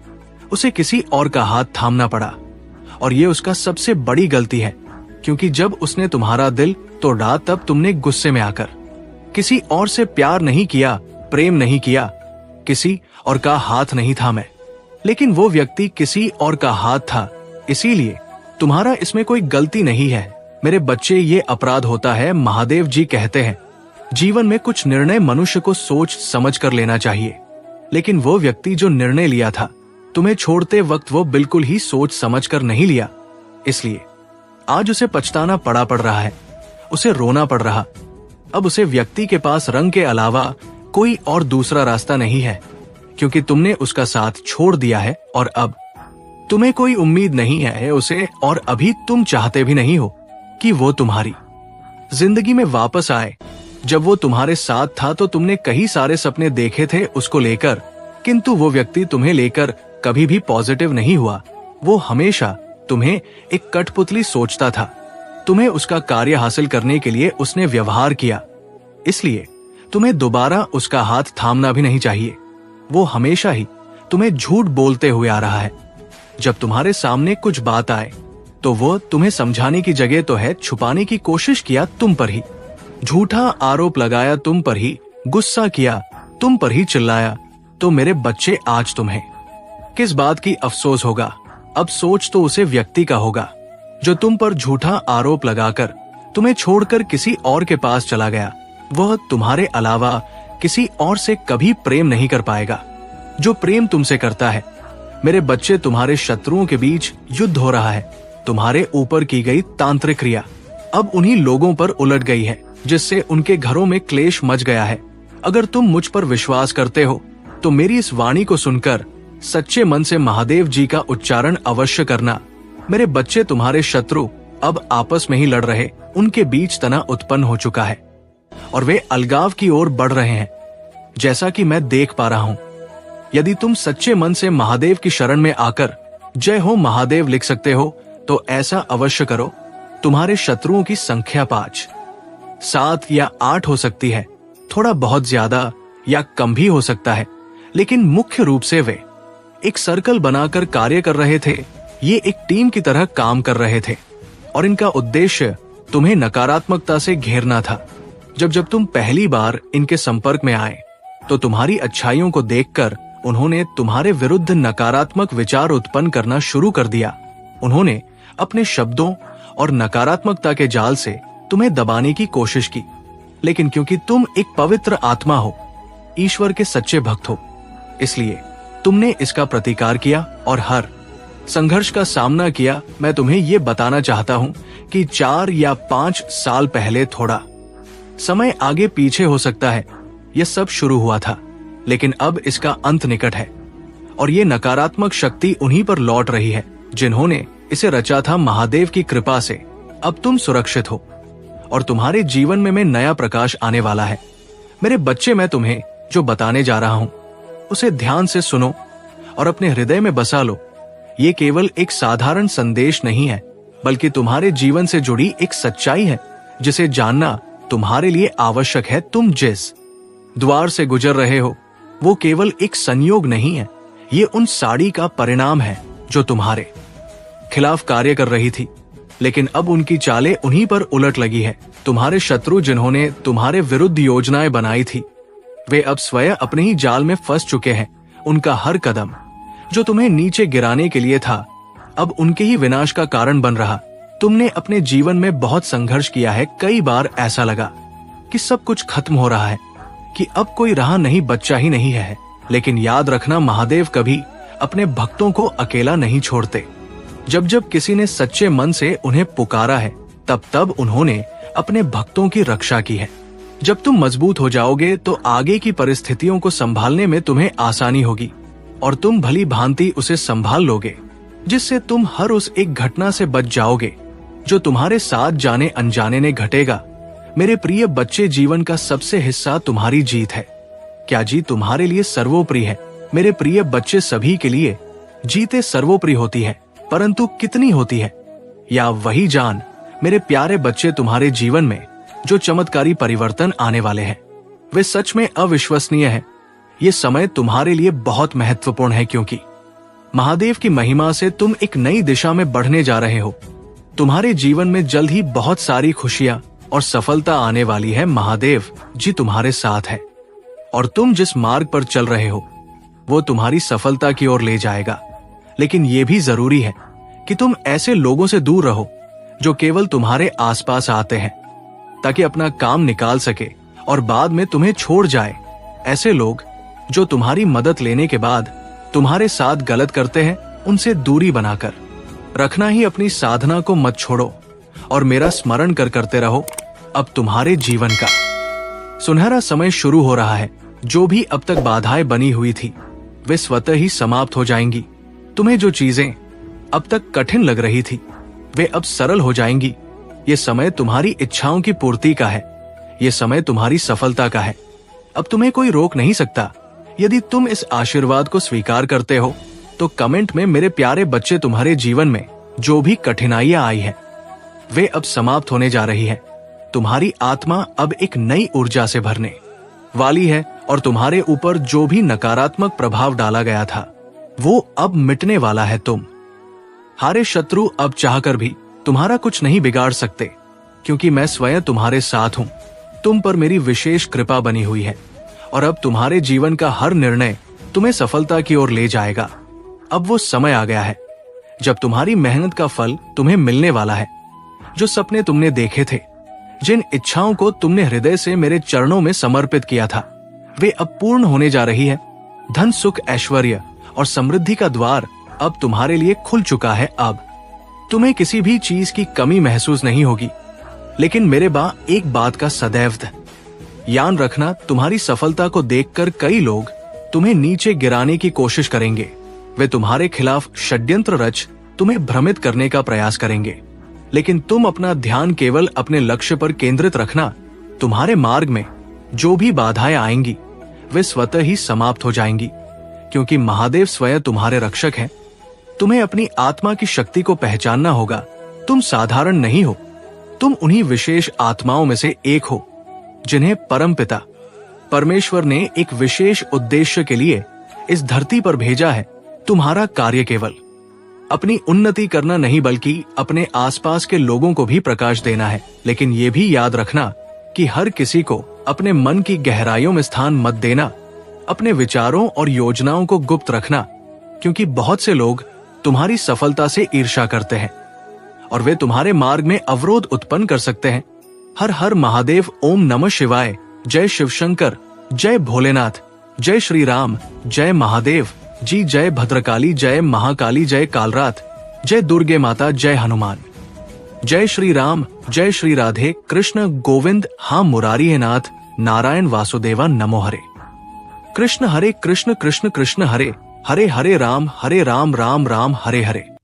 उसे किसी और का हाथ थामना पड़ा। और ये उसका सबसे बड़ी गलती है, क्योंकि जब उसने तुम्हारा दिल तोड़ा, तब तुमने गुस्से में आकर किसी और से प्यार नहीं किया, प्रेम नहीं किया, किसी और का हाथ नहीं थामा। लेकिन वो व्यक्ति किसी और का हाथ था, इसीलिए तुम्हारा इसमें कोई गलती नहीं है। मेरे बच्चे, ये अपराध होता है। महादेव जी कहते हैं जीवन में कुछ निर्णय मनुष्य को सोच समझ कर लेना चाहिए, लेकिन वो व्यक्ति जो निर्णय लिया था तुम्हें छोड़ते वक्त, वो बिल्कुल ही सोच समझ कर नहीं लिया। इसलिए आज उसे पछताना पड़ रहा है, उसे रोना पड़ रहा। अब उसे व्यक्ति के पास रंग के अलावा कोई और दूसरा रास्ता नहीं है, क्योंकि तुमने उसका साथ छोड़ दिया है और अब तुम्हें कोई उम्मीद नहीं है उसे। और अभी तुम चाहते भी नहीं हो कि वो तुम्हारी जिंदगी में वापस आए। जब वो तुम्हारे साथ था तो तुमने कई सारे सपने देखे थे उसको लेकर, किंतु वो व्यक्ति तुम्हें लेकर कभी भी पॉजिटिव नहीं हुआ। वो हमेशा तुम्हें एक कठपुतली सोचता था। तुम्हें उसका कार्य हासिल करने के लिए उसने व्यवहार किया, इसलिए तुम्हें दोबारा उसका हाथ थामना भी नहीं चाहिए। वो हमेशा ही तुम्हें झूठ बोलते हुए आ रहा है। जब तुम्हारे सामने कुछ बात आए तो वो तुम्हें समझाने की जगह तो है छुपाने की कोशिश किया तुम पर ही, झूठा आरोप लगाया तुम पर ही, गुस्सा किया तुम पर ही, चिल्लाया। तो मेरे बच्चे, आज तुम्हें किस बात की अफसोस होगा? अब सोच तो उसे व्यक्ति का होगा जो तुम पर झूठा आरोप लगाकर तुम्हें छोड़कर किसी और के पास चला गया। वह तुम्हारे अलावा किसी और से कभी प्रेम नहीं कर पाएगा जो प्रेम तुमसे करता है। मेरे बच्चे, तुम्हारे शत्रुओं के बीच युद्ध हो रहा है। तुम्हारे ऊपर की गई तांत्रिक क्रिया अब उन्हीं लोगों पर उलट गई है, जिससे उनके घरों में क्लेश मच गया है। अगर तुम मुझ पर विश्वास करते हो तो मेरी इस वाणी को सुनकर सच्चे मन से महादेव जी का उच्चारण अवश्य करना। मेरे बच्चे, तुम्हारे शत्रु अब आपस में ही लड़ रहे, उनके बीच तनाव उत्पन्न हो चुका है और वे अलगाव की ओर बढ़ रहे हैं, जैसा कि मैं देख पा रहा हूं। यदि तुम सच्चे मन से महादेव की शरण में आकर जय हो महादेव लिख सकते हो तो ऐसा अवश्य करो। तुम्हारे शत्रुओं की संख्या 5, 7 या 8 हो सकती है, थोड़ा बहुत ज्यादा या कम भी हो सकता है, लेकिन मुख्य रूप से वे एक सर्कल बनाकर कार्य कर रहे थे। ये एक टीम की तरह काम कर रहे थे और इनका उद्देश्य तुम्हें नकारात्मकता से घेरना था। जब तुम पहली बार इनके संपर्क में आए तो तुम्हारी अच्छाइयों को देखकर उन्होंने तुम्हारे विरुद्ध नकारात्मक विचार उत्पन्न करना शुरू कर दिया। उन्होंने अपने शब्दों और नकारात्मकता के जाल से तुम्हें दबाने की कोशिश की, लेकिन क्योंकि तुम एक पवित्र आत्मा हो, ईश्वर के सच्चे भक्त हो, इसलिए तुमने इसका प्रतिकार किया और हर संघर्ष का सामना किया। मैं तुम्हें ये बताना चाहता हूं कि 4 या 5 साल पहले, थोड़ा समय आगे पीछे हो सकता है, यह सब शुरू हुआ था, लेकिन अब इसका अंत निकट है और ये नकारात्मक शक्ति उन्हीं पर लौट रही है जिन्होंने इसे रचा था। महादेव की कृपा से अब तुम सुरक्षित हो और तुम्हारे जीवन में नया प्रकाश आने वाला है। मेरे बच्चे, मैं तुम्हें जो बताने जा रहा हूं उसे ध्यान से सुनो और अपने हृदय में बसा लो। ये केवल एक साधारण संदेश नहीं है, बल्कि तुम्हारे जीवन से जुड़ी एक सच्चाई है जिसे जानना तुम्हारे लिए आवश्यक है। तुम जिस द्वार से गुजर रहे हो वो केवल एक संयोग नहीं है, ये उन साड़ी का परिणाम है जो तुम्हारे खिलाफ कार्य कर रही थी। लेकिन अब उनकी चालें उन्हीं पर उलट लगी है। तुम्हारे शत्रु जिन्होंने तुम्हारे विरुद्ध योजनाएं बनाई थी, वे अब स्वयं अपने ही जाल में फंस चुके हैं। उनका हर कदम जो तुम्हें नीचे गिराने के लिए था, अब उनके ही विनाश का कारण बन रहा। तुमने अपने जीवन में बहुत संघर्ष किया है। कई बार ऐसा लगा कि सब कुछ खत्म हो रहा है, कि अब कोई राह नहीं, बच्चा ही नहीं है। लेकिन याद रखना, महादेव कभी अपने भक्तों को अकेला नहीं छोड़ते। जब जब किसी ने सच्चे मन से उन्हें पुकारा है, तब तब उन्होंने अपने भक्तों की रक्षा की है। जब तुम मजबूत हो जाओगे तो आगे की परिस्थितियों को संभालने में तुम्हें आसानी होगी और तुम भली भांति उसे संभाल लोगे, जिससे तुम हर उस एक घटना से बच जाओगे जो तुम्हारे साथ जाने अनजाने ने घटेगा। मेरे प्रिय बच्चे, जीवन का सबसे हिस्सा तुम्हारी जीत है। क्या जीत तुम्हारे लिए सर्वोपरि है? मेरे प्रिय बच्चे, सभी के लिए जीते सर्वोपरि होती है, परंतु कितनी होती है, या वही जान मेरे प्यारे बच्चे, तुम्हारे जीवन में जो चमत्कारी परिवर्तन आने वाले हैं वे सच में अविश्वसनीय है। ये समय तुम्हारे लिए बहुत महत्वपूर्ण है, क्योंकि महादेव की महिमा से तुम एक नई दिशा में बढ़ने जा रहे हो। तुम्हारे जीवन में जल्द ही बहुत सारी खुशियां और सफलता आने वाली है। महादेव जी तुम्हारे साथ है और तुम जिस मार्ग पर चल रहे हो वो तुम्हारी सफलता की ओर ले जाएगा। लेकिन ये भी जरूरी है कि तुम ऐसे लोगों से दूर रहो जो केवल तुम्हारे आसपास आते हैं ताकि अपना काम निकाल सके और बाद में तुम्हें छोड़ जाए। ऐसे लोग जो तुम्हारी मदद लेने के बाद तुम्हारे साथ गलत करते हैं, उनसे दूरी बनाकर रखना ही अपनी साधना को मत छोड़ो और मेरा स्मरण करते रहो। अब तुम्हारे जीवन का सुनहरा समय शुरू हो रहा है। जो भी अब तक बाधाएं बनी हुई थी वे स्वतः ही समाप्त हो जाएंगी। तुम्हें जो चीजें अब तक कठिन लग रही थी वे अब सरल हो जाएंगी। ये समय तुम्हारी इच्छाओं की पूर्ति का है। ये समय तुम्हारी सफलता का है। अब तुम्हें कोई रोक नहीं सकता। यदि तुम इस आशीर्वाद को स्वीकार करते हो तो कमेंट में मेरे प्यारे बच्चे, तुम्हारे जीवन में जो भी कठिनाइयां आई है वे अब समाप्त होने जा रही है। तुम्हारी आत्मा अब एक नई ऊर्जा से भरने वाली है और तुम्हारे ऊपर जो भी नकारात्मक प्रभाव डाला गया था वो अब मिटने वाला है। तुम हारे शत्रु अब चाहकर भी तुम्हारा कुछ नहीं बिगाड़ सकते, क्योंकि मैं स्वयं तुम्हारे साथ हूं। तुम पर मेरी विशेष कृपा बनी हुई है और अब तुम्हारे जीवन का हर निर्णय तुम्हें सफलता की ओर ले जाएगा। अब वो समय आ गया है जब तुम्हारी मेहनत का फल तुम्हें मिलने वाला है। जो सपने तुमने देखे थे, जिन इच्छाओं को तुमने हृदय से मेरे चरणों में समर्पित किया था, वे अब पूर्ण होने जा रही है। धन, सुख, ऐश्वर्य और समृद्धि का द्वार अब तुम्हारे लिए खुल चुका है। अब तुम्हें किसी भी चीज की कमी महसूस नहीं होगी। लेकिन मेरे एक बात का सदैव याद रखना, तुम्हारी सफलता को देखकर कई लोग तुम्हें नीचे गिराने की कोशिश करेंगे। वे तुम्हारे खिलाफ षड्यंत्र रच तुम्हें भ्रमित करने का प्रयास करेंगे, लेकिन तुम अपना ध्यान केवल अपने लक्ष्य पर केंद्रित रखना। तुम्हारे मार्ग में जो भी बाधाएं आएंगी वे स्वतः ही समाप्त हो जाएंगी, क्योंकि महादेव स्वयं तुम्हारे रक्षक हैं। तुम्हें अपनी आत्मा की शक्ति को पहचानना होगा। तुम साधारण नहीं हो, तुम उन्हीं विशेष आत्माओं में से एक हो जिन्हें परमपिता परमेश्वर ने एक विशेष उद्देश्य के लिए इस धरती पर भेजा है। तुम्हारा कार्य केवल अपनी उन्नति करना नहीं, बल्कि अपने आसपास के लोगों को भी प्रकाश देना है। लेकिन ये भी याद रखना कि हर किसी को अपने मन की गहराइयों में स्थान मत देना। अपने विचारों और योजनाओं को गुप्त रखना, क्योंकि बहुत से लोग तुम्हारी सफलता से ईर्ष्या करते हैं और वे तुम्हारे मार्ग में अवरोध उत्पन्न कर सकते हैं। हर हर महादेव, ओम नमः शिवाय, जय शिव शंकर, जय भोलेनाथ, जय श्री राम, जय महादेव जी, जय भद्रकाली, जय महाकाली, जय कालरात, जय दुर्गे माता, जय हनुमान, जय श्री राम, जय श्री राधे कृष्ण गोविंद, हाँ मुरारी है नाथ, नारायण वासुदेवा, नमो हरे कृष्ण, हरे कृष्ण कृष्ण कृष्ण हरे हरे, हरे राम राम राम हरे हरे।